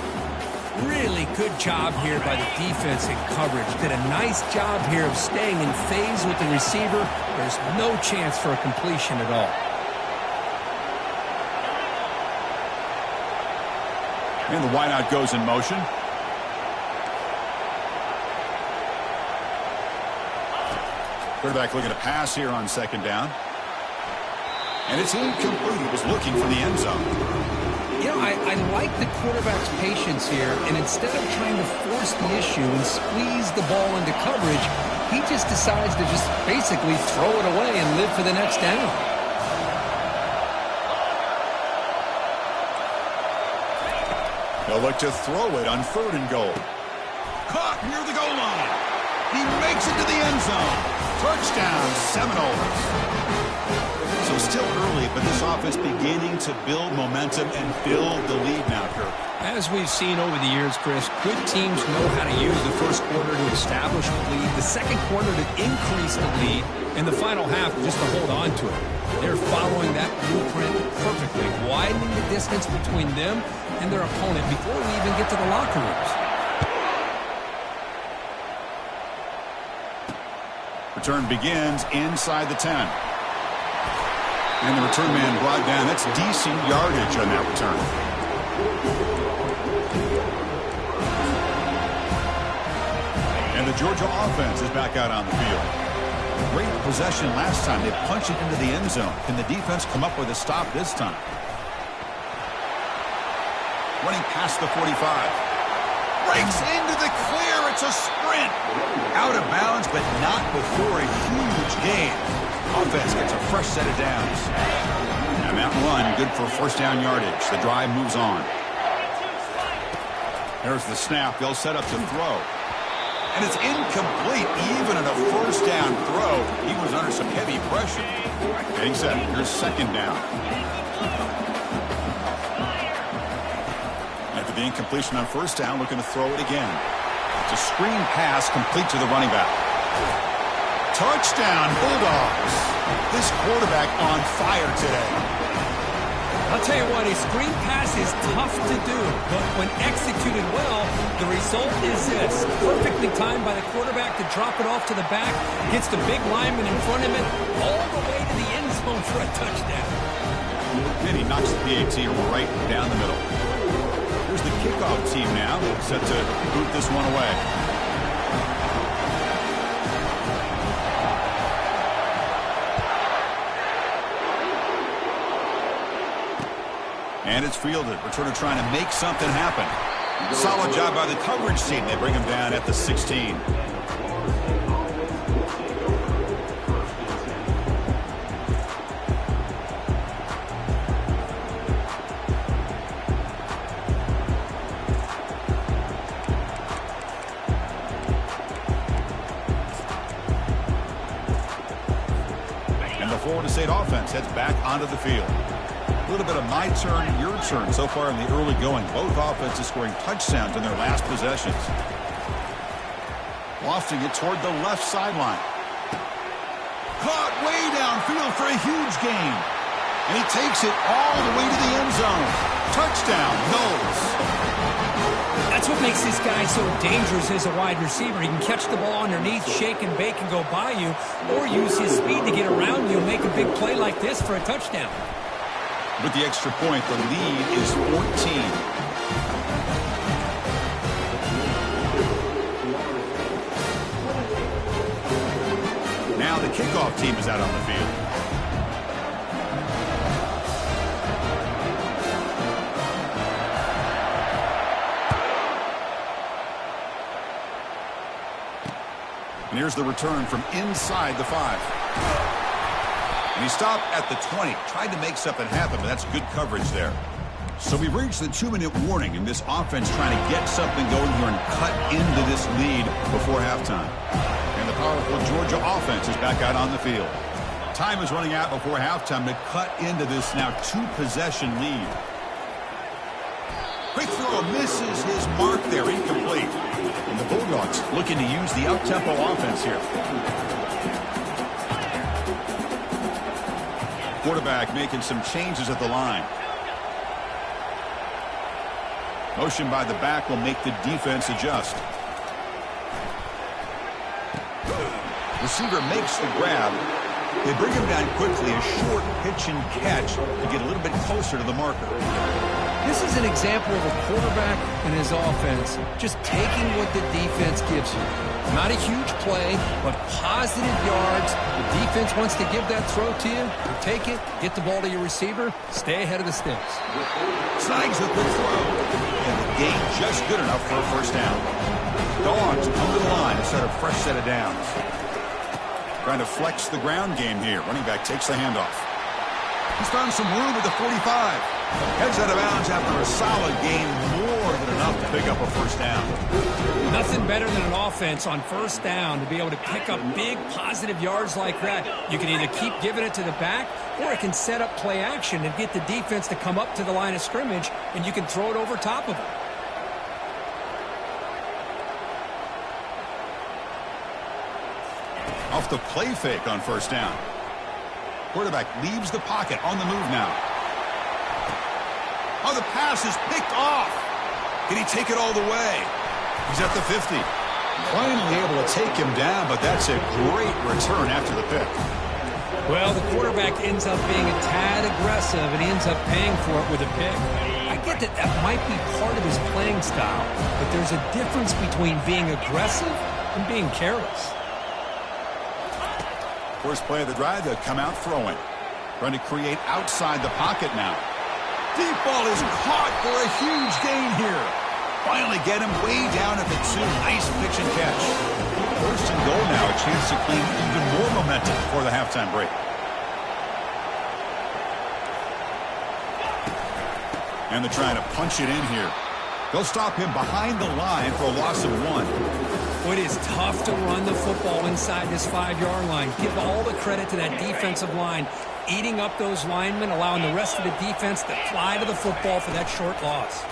Really good job here by the defense in coverage. Did a nice job here of staying in phase with the receiver. There's no chance for a completion at all. And the wideout goes in motion. Quarterback looking to pass here on 2nd down. And it's incomplete. He was looking for the end zone. You know, I like the quarterback's patience here, and instead of trying to force the issue and squeeze the ball into coverage, he just decides to just basically throw it away and live for the next down. They'll look to throw it on 3rd and goal. Caught near the goal line. He makes it to the end zone. Touchdown, Seminoles. So still early, but this offense beginning to build momentum and build the lead now, Kirk. As we've seen over the years, Chris, good teams know how to use the first quarter to establish the lead, the second quarter to increase the lead, and the final half just to hold on to it. They're following that blueprint perfectly, widening the distance between them and their opponent before we even get to the locker rooms. Return begins inside the 10. And the return man brought down. That's decent yardage on that return. And the Georgia offense is back out on the field. Great possession last time. They punched it into the end zone. Can the defense come up with a stop this time? Running past the 45. Breaks into the clear. It's a sprint. Out of bounds, but not before a huge gain. Offense gets a fresh set of downs. And that run, good for first down yardage. The drive moves on. There's the snap. They'll set up to throw. And it's incomplete. Even on a first down throw, he was under some heavy pressure. Getting set. Here's 2nd down. After the incompletion on first down, looking to throw it again. It's a screen pass complete to the running back. Touchdown, Bulldogs. This quarterback on fire today. I'll tell you what, a screen pass is tough to do, but when executed well, the result is this. Perfectly timed by the quarterback to drop it off to the back, gets the big lineman in front of him, all the way to the end zone for a touchdown. And he knocks the PAT right down the middle. Here's the kickoff team now, set to boot this one away. And it's fielded. Returner trying to make something happen. Solid job by the coverage team. They bring him down at the 16. Florida State offense heads back onto the field. A little bit of my turn, your turn so far in the early going. Both offenses scoring touchdowns in their last possessions. Lofting it toward the left sideline. Caught way downfield for a huge gain. And he takes it all the way to the end zone. Touchdown, Knowles. That's what makes this guy so dangerous as a wide receiver. He can catch the ball underneath, shake and bake and go by you, or use his speed to get around you and make a big play like this for a touchdown. With the extra point, the lead is 14. Now the kickoff team is out on the field. And here's the return from inside the 5. And he stopped at the 20. Tried to make something happen, but that's good coverage there. So we've reached the 2-minute warning, and this offense trying to get something going here and cut into this lead before halftime. And the powerful Georgia offense is back out on the field. Time is running out before halftime to cut into this now 2-possession lead. Quick throw misses his mark there, incomplete. And the Bulldogs looking to use the up-tempo offense here. Quarterback making some changes at the line. Motion by the back will make the defense adjust. Receiver makes the grab. They bring him down quickly, a short pitch and catch to get a little bit closer to the marker. This is an example of a quarterback and his offense just taking what the defense gives you. Not a huge play, but positive yards. The defense wants to give that throw to you. You take it, get the ball to your receiver, stay ahead of the sticks. Snags the quick throw. And the gain just good enough for a first down. Dogs come to the line to set a fresh set of downs. Trying to flex the ground game here. Running back takes the handoff. He's found some room at the 45. Heads out of bounds after a solid gain, more than enough to pick up a first down. Nothing better than an offense on first down to be able to pick up big positive yards like that. You can either keep giving it to the back, or it can set up play action and get the defense to come up to the line of scrimmage, and you can throw it over top of them. Off the play fake on first down. Quarterback leaves the pocket on the move now. Oh, the pass is picked off. Can he take it all the way? He's at the 50. Finally able to take him down, but that's a great return after the pick. Well, the quarterback ends up being a tad aggressive, and he ends up paying for it with a pick. I get that that might be part of his playing style, but there's a difference between being aggressive and being careless. First play of the drive, they'll come out throwing. Trying to create outside the pocket now. Deep ball is caught for a huge gain here. Finally get him way down at the 2. Nice pitch and catch. First and goal now, a chance to claim even more momentum before the halftime break. And they're trying to punch it in here. They'll stop him behind the line for a loss of 1. It is tough to run the football inside this 5-yard line. Give all the credit to that defensive line, eating up those linemen, allowing the rest of the defense to fly to the football for that short loss.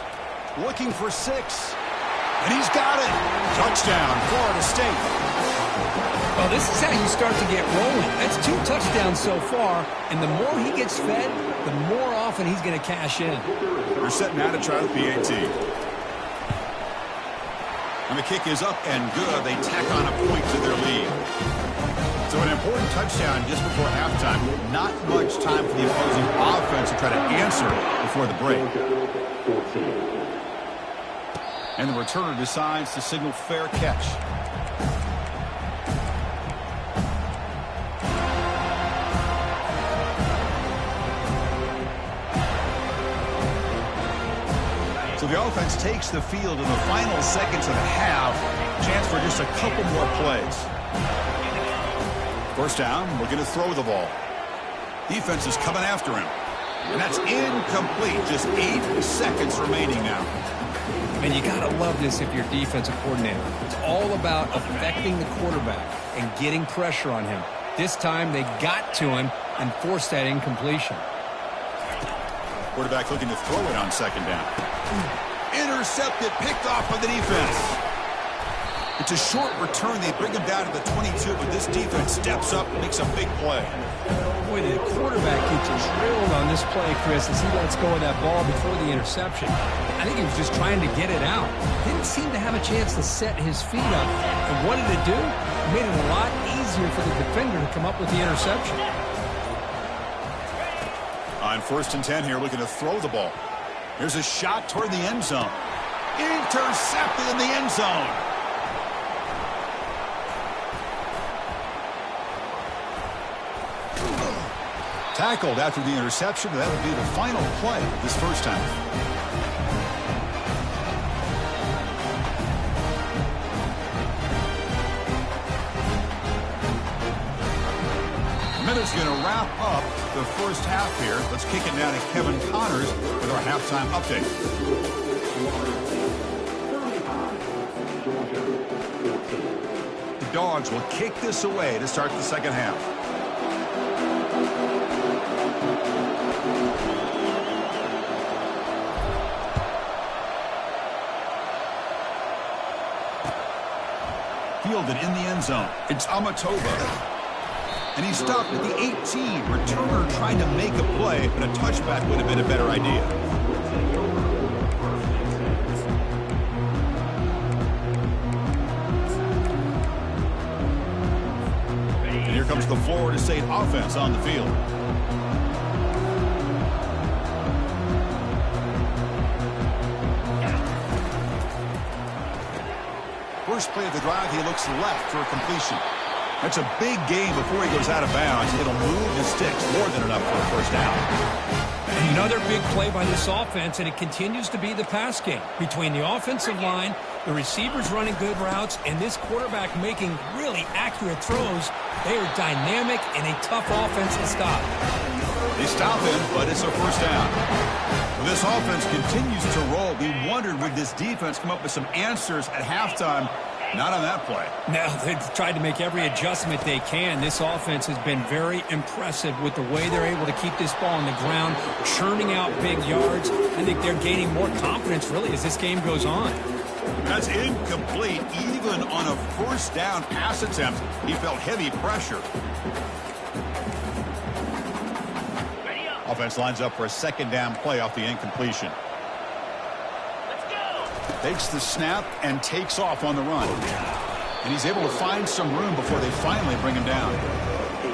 Looking for 6. And he's got it. Touchdown, Florida State. Well, this is how you start to get rolling. That's 2 touchdowns so far, and the more he gets fed, the more often he's going to cash in. They're setting out to try the PAT. And the kick is up and good. They tack on a point to their lead. So an important touchdown just before halftime. Not much time for the opposing offense to try to answer before the break. And the returner decides to signal fair catch. So the offense takes the field in the final seconds of the half. Chance for just a couple more plays. First down, we're going to throw the ball. Defense is coming after him. And that's incomplete. Just 8 seconds remaining now. And you got to love this if you're defensive coordinator. It's all about affecting the quarterback and getting pressure on him. This time they got to him, and forced that incompletion. Quarterback looking to throw it on second down. Intercepted, picked off by the defense. It's a short return. They bring him down to the 22, but this defense steps up and makes a big play. Boy, the quarterback gets drilled on this play, Chris, as he lets go of that ball before the interception. I think he was just trying to get it out. Didn't seem to have a chance to set his feet up. And what did it do? It made it a lot easier for the defender to come up with the interception. On 1st and 10 here, looking to throw the ball. Here's a shot toward the end zone. Intercepted in the end zone. Tackled after the interception. That would be the final play this first time. Minute's going to wrap up the first half here. Let's kick it down to Kevin Connors with our halftime update. The Dogs will kick this away to start the second half. Fielded in the end zone. It's Amatova. And he stopped at the 18. Returner trying to make a play, but a touchback would have been a better idea. And here comes the Florida State offense on the field. First play of the drive, he looks left for a completion. That's a big gain before he goes out of bounds. It'll move the sticks more than enough for a first down. Another big play by this offense, and it continues to be the pass game. Between the offensive line, the receivers running good routes, and this quarterback making really accurate throws, they are dynamic and a tough offense to stop. They stop him, but it's a first down. Well, this offense continues to roll. We wondered, would this defense come up with some answers at halftime? Not on that play. No, they've tried to make every adjustment they can. This offense has been very impressive with the way they're able to keep this ball on the ground, churning out big yards. I think they're gaining more confidence, really, as this game goes on. That's incomplete. Even on a first down pass attempt, he felt heavy pressure. Offense lines up for a second down play off the incompletion. Takes the snap and takes off on the run. And he's able to find some room before they finally bring him down.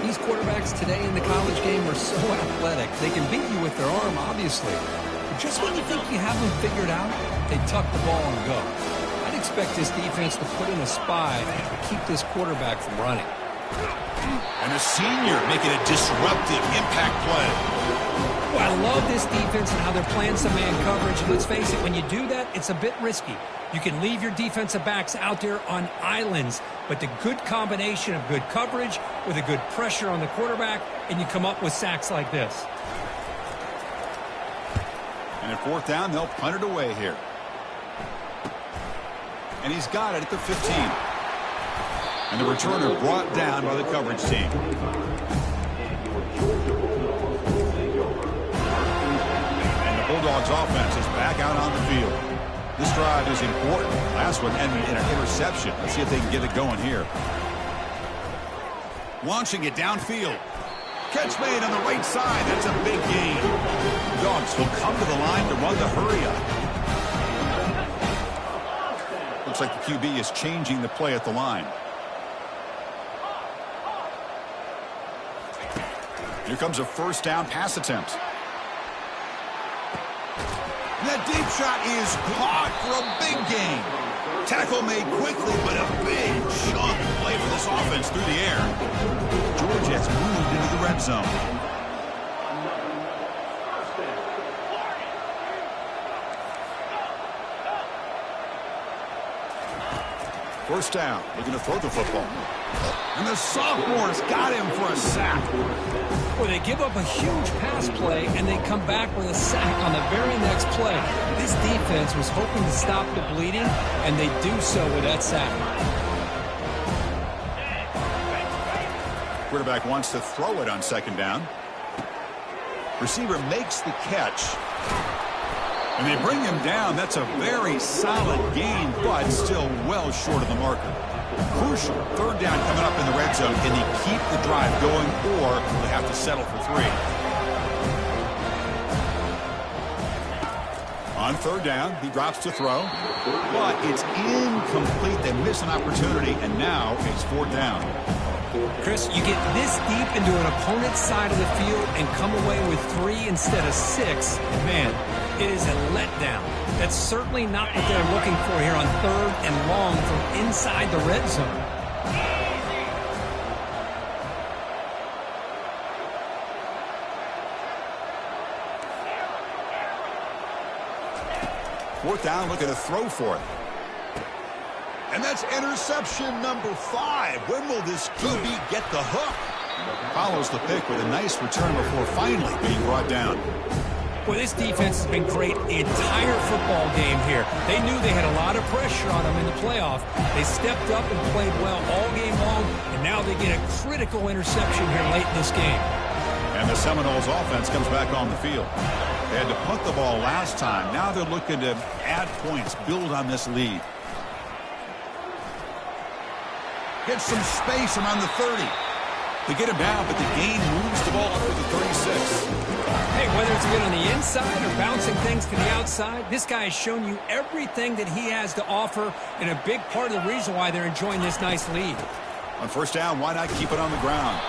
These quarterbacks today in the college game are so athletic. They can beat you with their arm, obviously. But just when you think you have them figured out, they tuck the ball and go. I'd expect this defense to put in a spy to keep this quarterback from running. And a senior making a disruptive impact play. Well, I love this defense and how they're playing some man coverage. And let's face it, when you do that, it's a bit risky. You can leave your defensive backs out there on islands, but the good combination of good coverage with a good pressure on the quarterback, and you come up with sacks like this. And at fourth down, they'll punt it away here. And he's got it at the 15. And the returner brought down by the coverage team. Bulldogs offense is back out on the field. This drive is important. Last one ended in an interception. Let's see if they can get it going here. Launching it downfield. Catch made on the right side. That's a big gain. Dogs will come to the line to run the hurry up. Looks like the QB is changing the play at the line. Here comes a first down pass attempt. That deep shot is caught for a big gain. Tackle made quickly, but a big chunk play for this offense through the air. Georgia has moved into the red zone. First down, looking to throw the football. And the sophomores got him for a sack. Well, they give up a huge pass play, and they come back with a sack on the very next play. This defense was hoping to stop the bleeding, and they do so with that sack. Quarterback wants to throw it on second down. Receiver makes the catch. And they bring him down. That's a very solid gain, but still well short of the marker. Crucial third down coming up in the red zone. Can they keep the drive going, or will they have to settle for 3? On third down, he drops to throw, but it's incomplete. They miss an opportunity, and now it's fourth down. Chris, you get this deep into an opponent's side of the field and come away with 3 instead of 6. Man, it is a letdown. That's certainly not what they're looking for here on third and long from inside the red zone. Fourth down, looking to throw for it. And that's interception number 5. When will this QB get the hook? Follows the pick with a nice return before finally being brought down. Boy, this defense has been great the entire football game here. They knew they had a lot of pressure on them in the playoff. They stepped up and played well all game long, and now they get a critical interception here late in this game. And the Seminoles offense comes back on the field. They had to punt the ball last time. Now they're looking to add points, build on this lead. Get some space around the 30. They get him down, but the gain moves the ball up to the 36. Hey, whether it's been on the inside or bouncing things to the outside, this guy has shown you everything that he has to offer, and a big part of the reason why they're enjoying this nice lead. On first down, why not keep it on the ground?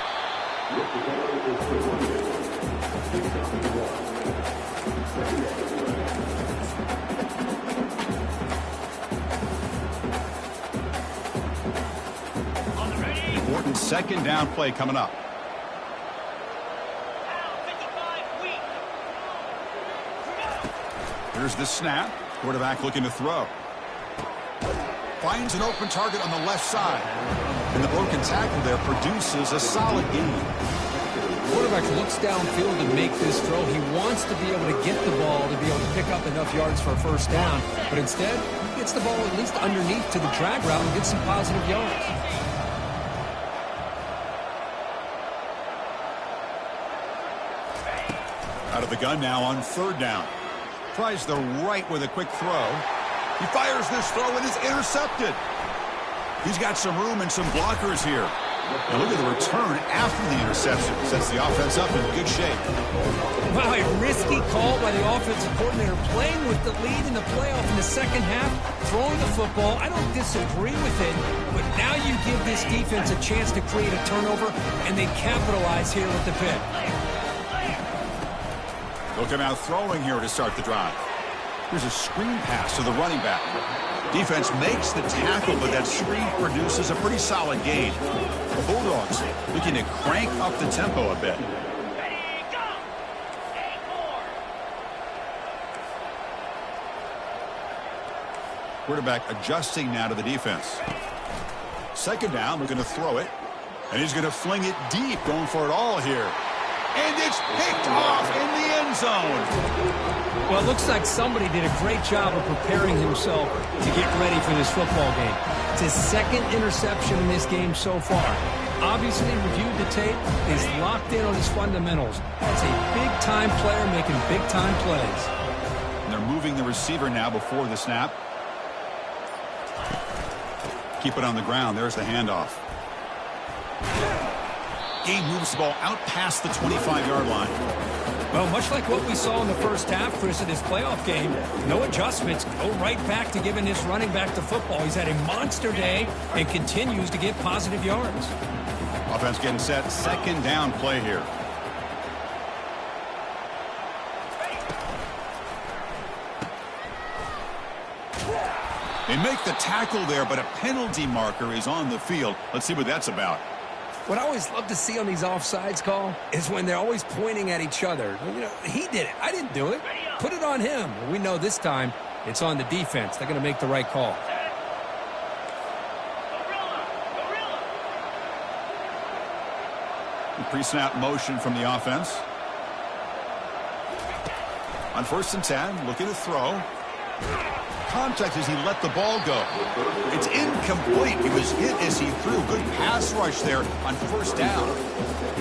Important second down play coming up. Here's the snap. Quarterback looking to throw. Finds an open target on the left side. And the broken tackle there produces a solid gain. Quarterback looks downfield to make this throw. He wants to be able to get the ball to be able to pick up enough yards for a first down. But instead, he gets the ball at least underneath to the drag route and gets some positive yards. Out of the gun now on third down. Tries the right with a quick throw. He fires this throw and is intercepted. He's got some room and some blockers here. And look at the return after the interception. Sets the offense up in good shape. Wow, a risky call by the offensive coordinator, playing with the lead in the playoff in the second half, throwing the football. I don't disagree with it, but now you give this defense a chance to create a turnover, and they capitalize here with the pick. Looking out throwing here to start the drive. Here's a screen pass to the running back. Defense makes the tackle, but that screen produces a pretty solid gain. The Bulldogs looking to crank up the tempo a bit. Quarterback adjusting now to the defense. Second down, looking to throw it. And he's going to fling it deep, going for it all here. And it's picked off in the end zone. Well, it looks like somebody did a great job of preparing himself to get ready for this football game. It's his second interception in this game so far. Obviously reviewed the tape. He's locked in on his fundamentals. That's a big-time player making big-time plays. And they're moving the receiver now before the snap. Keep it on the ground. There's the handoff. Game moves the ball out past the 25-yard line. Well, much like what we saw in the first half, Chris, in this playoff game, no adjustments. Go right back to giving this running back the football. He's had a monster day and continues to get positive yards. Offense getting set. Second down play here. They make the tackle there, but a penalty marker is on the field. Let's see what that's about. What I always love to see on these offsides call is when they're always pointing at each other. You know, he did it. I didn't do it. Put it on him. We know this time it's on the defense. They're going to make the right call. Pre-snap motion from the offense. On 1st and 10, looking to throw. contact as he let the ball go. It's incomplete. He was hit as he threw. Good pass rush there on first down.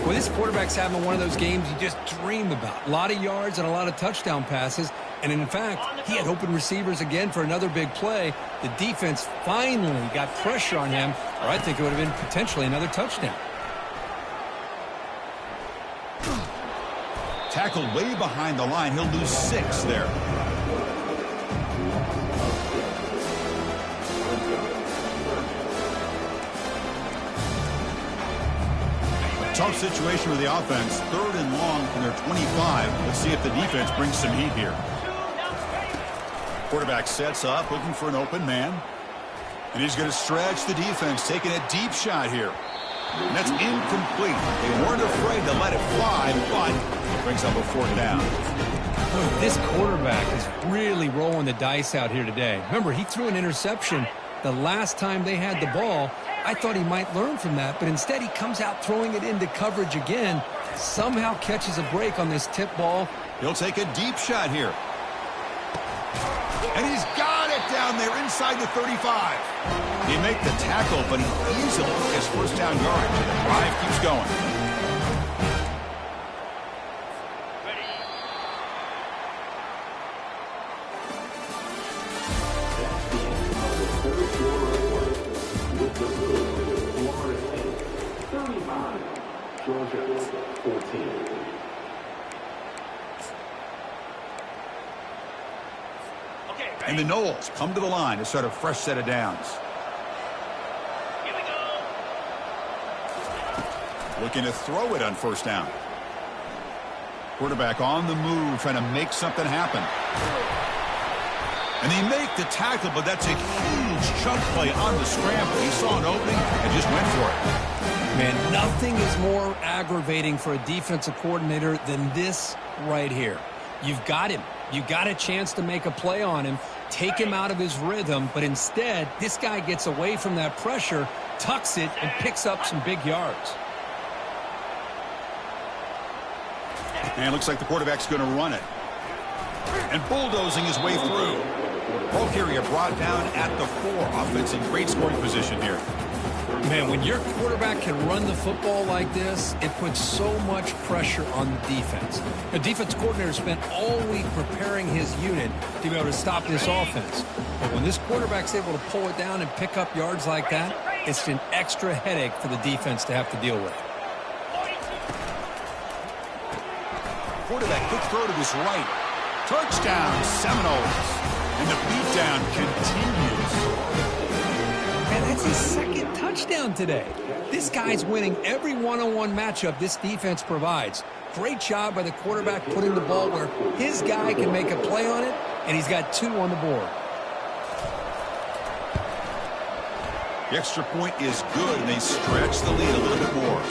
Well, this quarterback's having one of those games you just dream about. A lot of yards and a lot of touchdown passes. And in fact, he had open receivers again for another big play. The defense finally got pressure on him, or I think it would have been potentially another touchdown. Tackled way behind the line. He'll lose 6 there. Tough situation with the offense. 3rd and long from their 25. Let's see if the defense brings some heat here. Quarterback sets up, looking for an open man. And he's going to stretch the defense, taking a deep shot here. And that's incomplete. They weren't afraid to let it fly, but it brings up a 4th down. Boy, this quarterback is really rolling the dice out here today. Remember, he threw an interception the last time they had the ball. I thought he might learn from that, but instead he comes out throwing it into coverage again. Somehow catches a break on this tip ball. He'll take a deep shot here. And he's got it down there inside the 35. He make the tackle, but he easily gets first down yardage. The drive keeps going. And the Noles come to the line to start a fresh set of downs. Here we go. Looking to throw it on first down. Quarterback on the move, trying to make something happen. And they make the tackle, but that's a huge chunk play on the scramble. He saw an opening and just went for it. Man, nothing is more aggravating for a defensive coordinator than this right here. You've got him. You got a chance to make a play on him, take him out of his rhythm, but instead, this guy gets away from that pressure, tucks it, and picks up some big yards. And it looks like the quarterback's going to run it. And bulldozing his way through. Ball carrier brought down at the 4. Offense in great scoring position here. Man, when your quarterback can run the football like this, it puts so much pressure on the defense. The defense coordinator spent all week preparing his unit to be able to stop this offense. But when this quarterback's able to pull it down and pick up yards like that, it's an extra headache for the defense to have to deal with. Quarterback, quick throw to his right. Touchdown, Seminoles. And the beatdown continues. Man, that's his second touchdown today. This guy's winning every one-on-one matchup this defense provides. Great job by the quarterback putting the ball where his guy can make a play on it, and he's got 2 on the board. The extra point is good, and they stretch the lead a little bit more.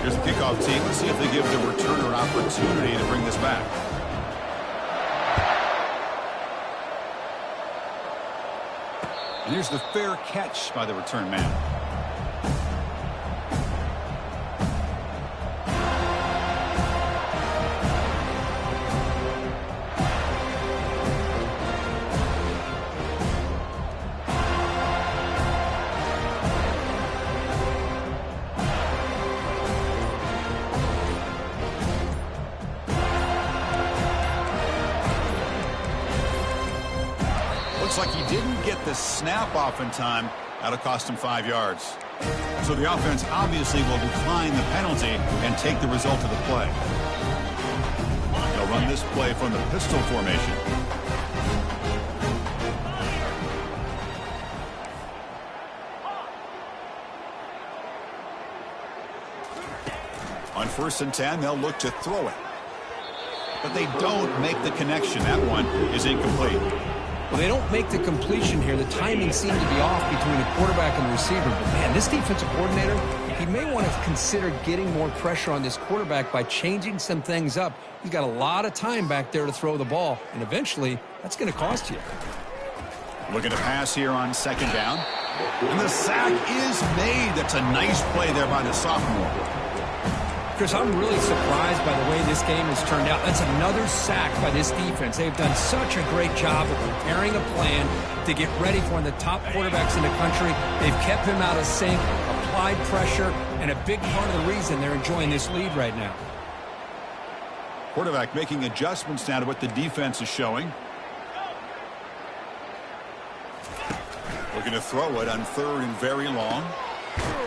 Here's the kickoff team. Let's see if they give the returner an opportunity to bring this back. And here's the fair catch by the return man. Looks like he didn't get the snap off in time. That'll cost him 5 yards. So the offense obviously will decline the penalty and take the result of the play. They'll run this play from the pistol formation. On 1st and 10, they'll look to throw it. But they don't make the connection. That one is incomplete. Well, they don't make the completion here. The timing seemed to be off between the quarterback and the receiver. But, man, this defensive coordinator, he may want to consider getting more pressure on this quarterback by changing some things up. He's got a lot of time back there to throw the ball, and eventually that's going to cost you. Looking to pass here on 2nd down. And the sack is made. That's a nice play there by the sophomore. Chris, I'm really surprised by the way this game has turned out. That's another sack by this defense. They've done such a great job of preparing a plan to get ready for one of the top quarterbacks in the country. They've kept him out of sync, applied pressure, and a big part of the reason they're enjoying this lead right now. Quarterback making adjustments now to what the defense is showing. Looking to throw it on 3rd and very long.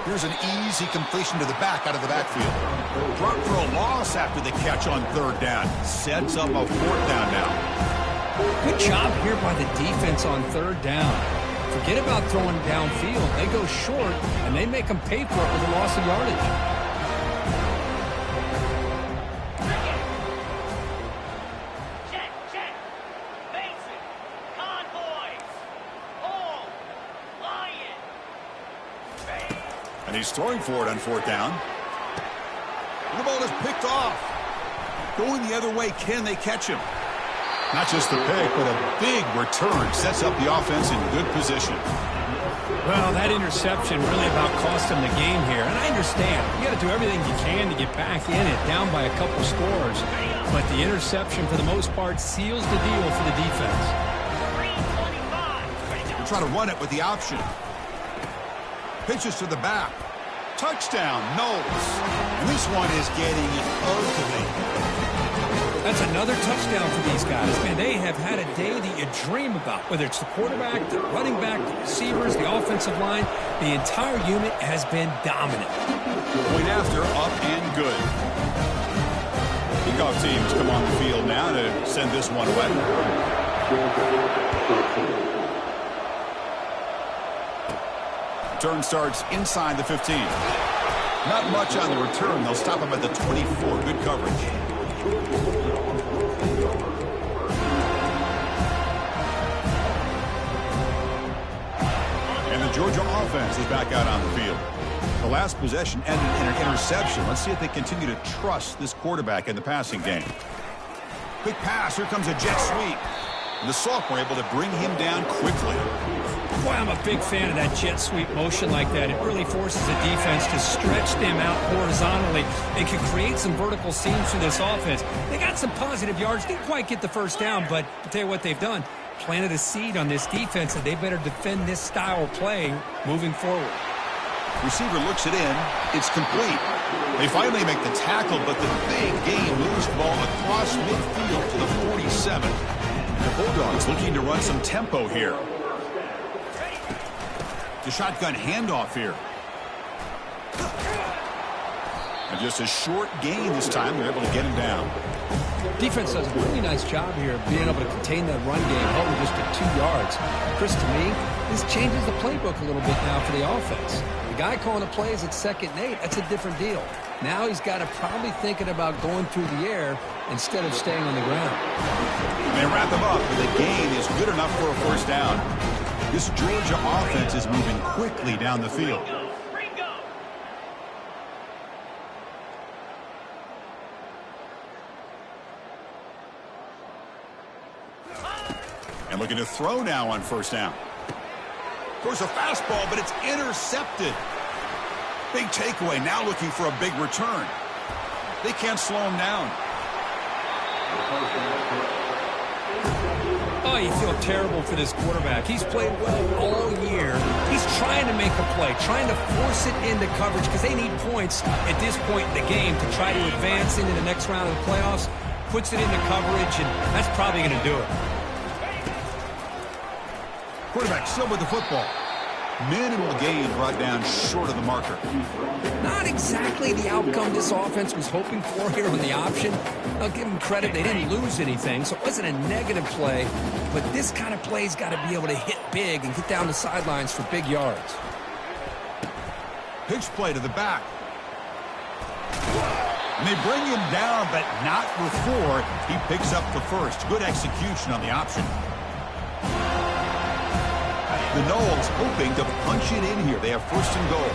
Here's an easy completion to the back out of the backfield. Brought for a loss after the catch on 3rd down. Sets up a 4th down now. Good job here by the defense on 3rd down. Forget about throwing downfield. They go short, and they make them pay for it with a loss of yardage. Check. Mason. Convoys. Hold. Lion. And he's throwing for it on 4th down. And the ball is picked off. Going the other way, can they catch him? Not just the pick, but a big return sets up the offense in good position. Well, that interception really about cost them the game here. And I understand. You got to do everything you can to get back in it, down by a couple scores. But the interception, for the most part, seals the deal for the defense. 325. We'll try to run it with the option. Pitches to the back. Touchdown, Knowles. And this one is getting ugly. That's another touchdown for these guys. Man, they have had a day that you dream about. Whether it's the quarterback, the running back, the receivers, the offensive line, the entire unit has been dominant. Point after, up and good. Kickoff teams come on the field now to send this one away. Turn starts inside the 15. Not much on the return. They'll stop him at the 24. Good coverage. And the Georgia offense is back out on the field. The last possession ended in an interception. Let's see if they continue to trust this quarterback in the passing game. Quick pass. Here comes a jet sweep. And the sophomore able to bring him down quickly. Boy, I'm a big fan of that jet sweep motion like that. It really forces the defense to stretch them out horizontally and can create some vertical seams for this offense. They got some positive yards. Didn't quite get the first down, but I'll tell you what they've done. Planted a seed on this defense that they better defend this style of play moving forward. Receiver looks it in. It's complete. They finally make the tackle, but the big game moves the ball across midfield to the 47. The Bulldogs looking to run some tempo here. The shotgun handoff here. And just a short gain this time. They're able to get him down. Defense does a really nice job here of being able to contain that run game, held him just to 2 yards. Chris, to me, this changes the playbook a little bit now for the offense. The guy calling the plays at 2nd and 8, that's a different deal. Now he's got to probably thinking about going through the air instead of staying on the ground. And they wrap him up, but the gain is good enough for a first down. This Georgia offense is moving quickly down the field. And looking to throw now on first down. Throws a fastball, but it's intercepted. Big takeaway, now looking for a big return. They can't slow him down. Oh, you feel terrible for this quarterback. He's played well all year. He's trying to make a play, trying to force it into coverage because they need points at this point in the game to try to advance into the next round of the playoffs. Puts it into coverage, and that's probably going to do it. Quarterback still with the football. Minimal gain brought down short of the marker. Not exactly the outcome this offense was hoping for here on the option. I'll give them credit. They didn't lose anything, so it wasn't a negative play. But this kind of play's got to be able to hit big and get down the sidelines for big yards. Pitch play to the back. And they bring him down, but not before he picks up the first. Good execution on the option. The Noles hoping to punch it in here. They have first and goal.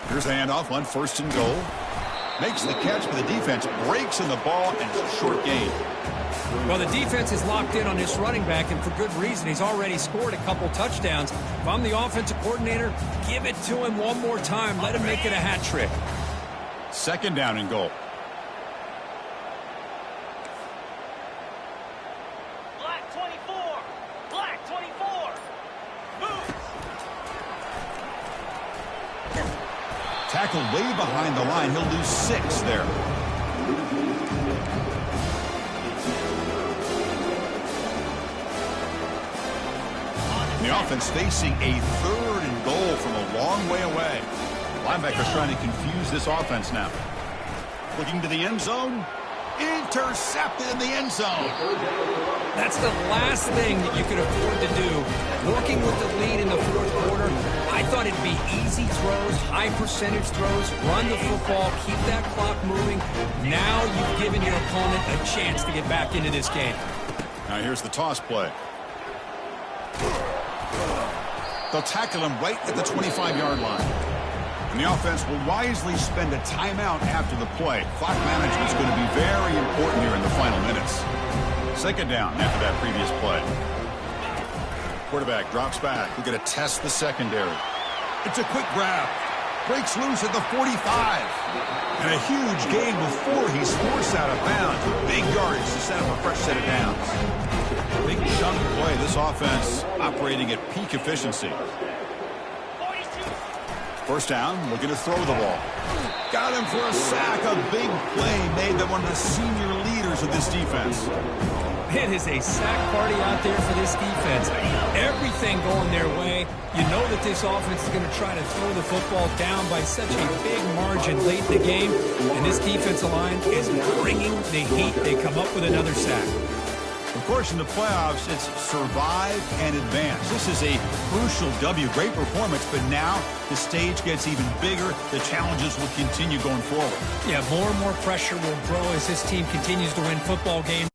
Here's a handoff on first and goal. Makes the catch for the defense. Breaks in the ball and it's a short gain. Well, the defense is locked in on this running back, and for good reason. He's already scored a couple touchdowns. If I'm the offensive coordinator, give it to him one more time. Let him make it a hat trick. Second down and goal. Black 24. Black 24. Move. Tackled way behind the line. He'll lose 6 there. The offense facing a 3rd and goal from a long way away. Linebackers trying to confuse this offense now. Looking to the end zone. Intercepted in the end zone. That's the last thing that you could afford to do. Working with the lead in the 4th quarter, I thought it'd be easy throws, high percentage throws, run the football, keep that clock moving. Now you've given your opponent a chance to get back into this game. Now here's the toss play. They'll tackle him right at the 25-yard line. And the offense will wisely spend a timeout after the play. Clock management is going to be very important here in the final minutes. Second down after that previous play. Quarterback drops back. We're going to test the secondary. It's a quick grab. Breaks loose at the 45. And a huge gain before he's forced out of bounds. Big yardage to set up a fresh set of downs. Big chunk play. This offense operating at peak efficiency. 42. First down, looking to throw the ball. Got him for a sack. A big play made them one of the senior leaders of this defense. It is a sack party out there for this defense. Everything going their way. You know that this offense is going to try to throw the football down by such a big margin late in the game. And this defensive line is bringing the heat. They come up with another sack. Of course, in the playoffs, it's survive and advance. This is a crucial W. Great performance, but now the stage gets even bigger. The challenges will continue going forward. Yeah, more and more pressure will grow as this team continues to win football games.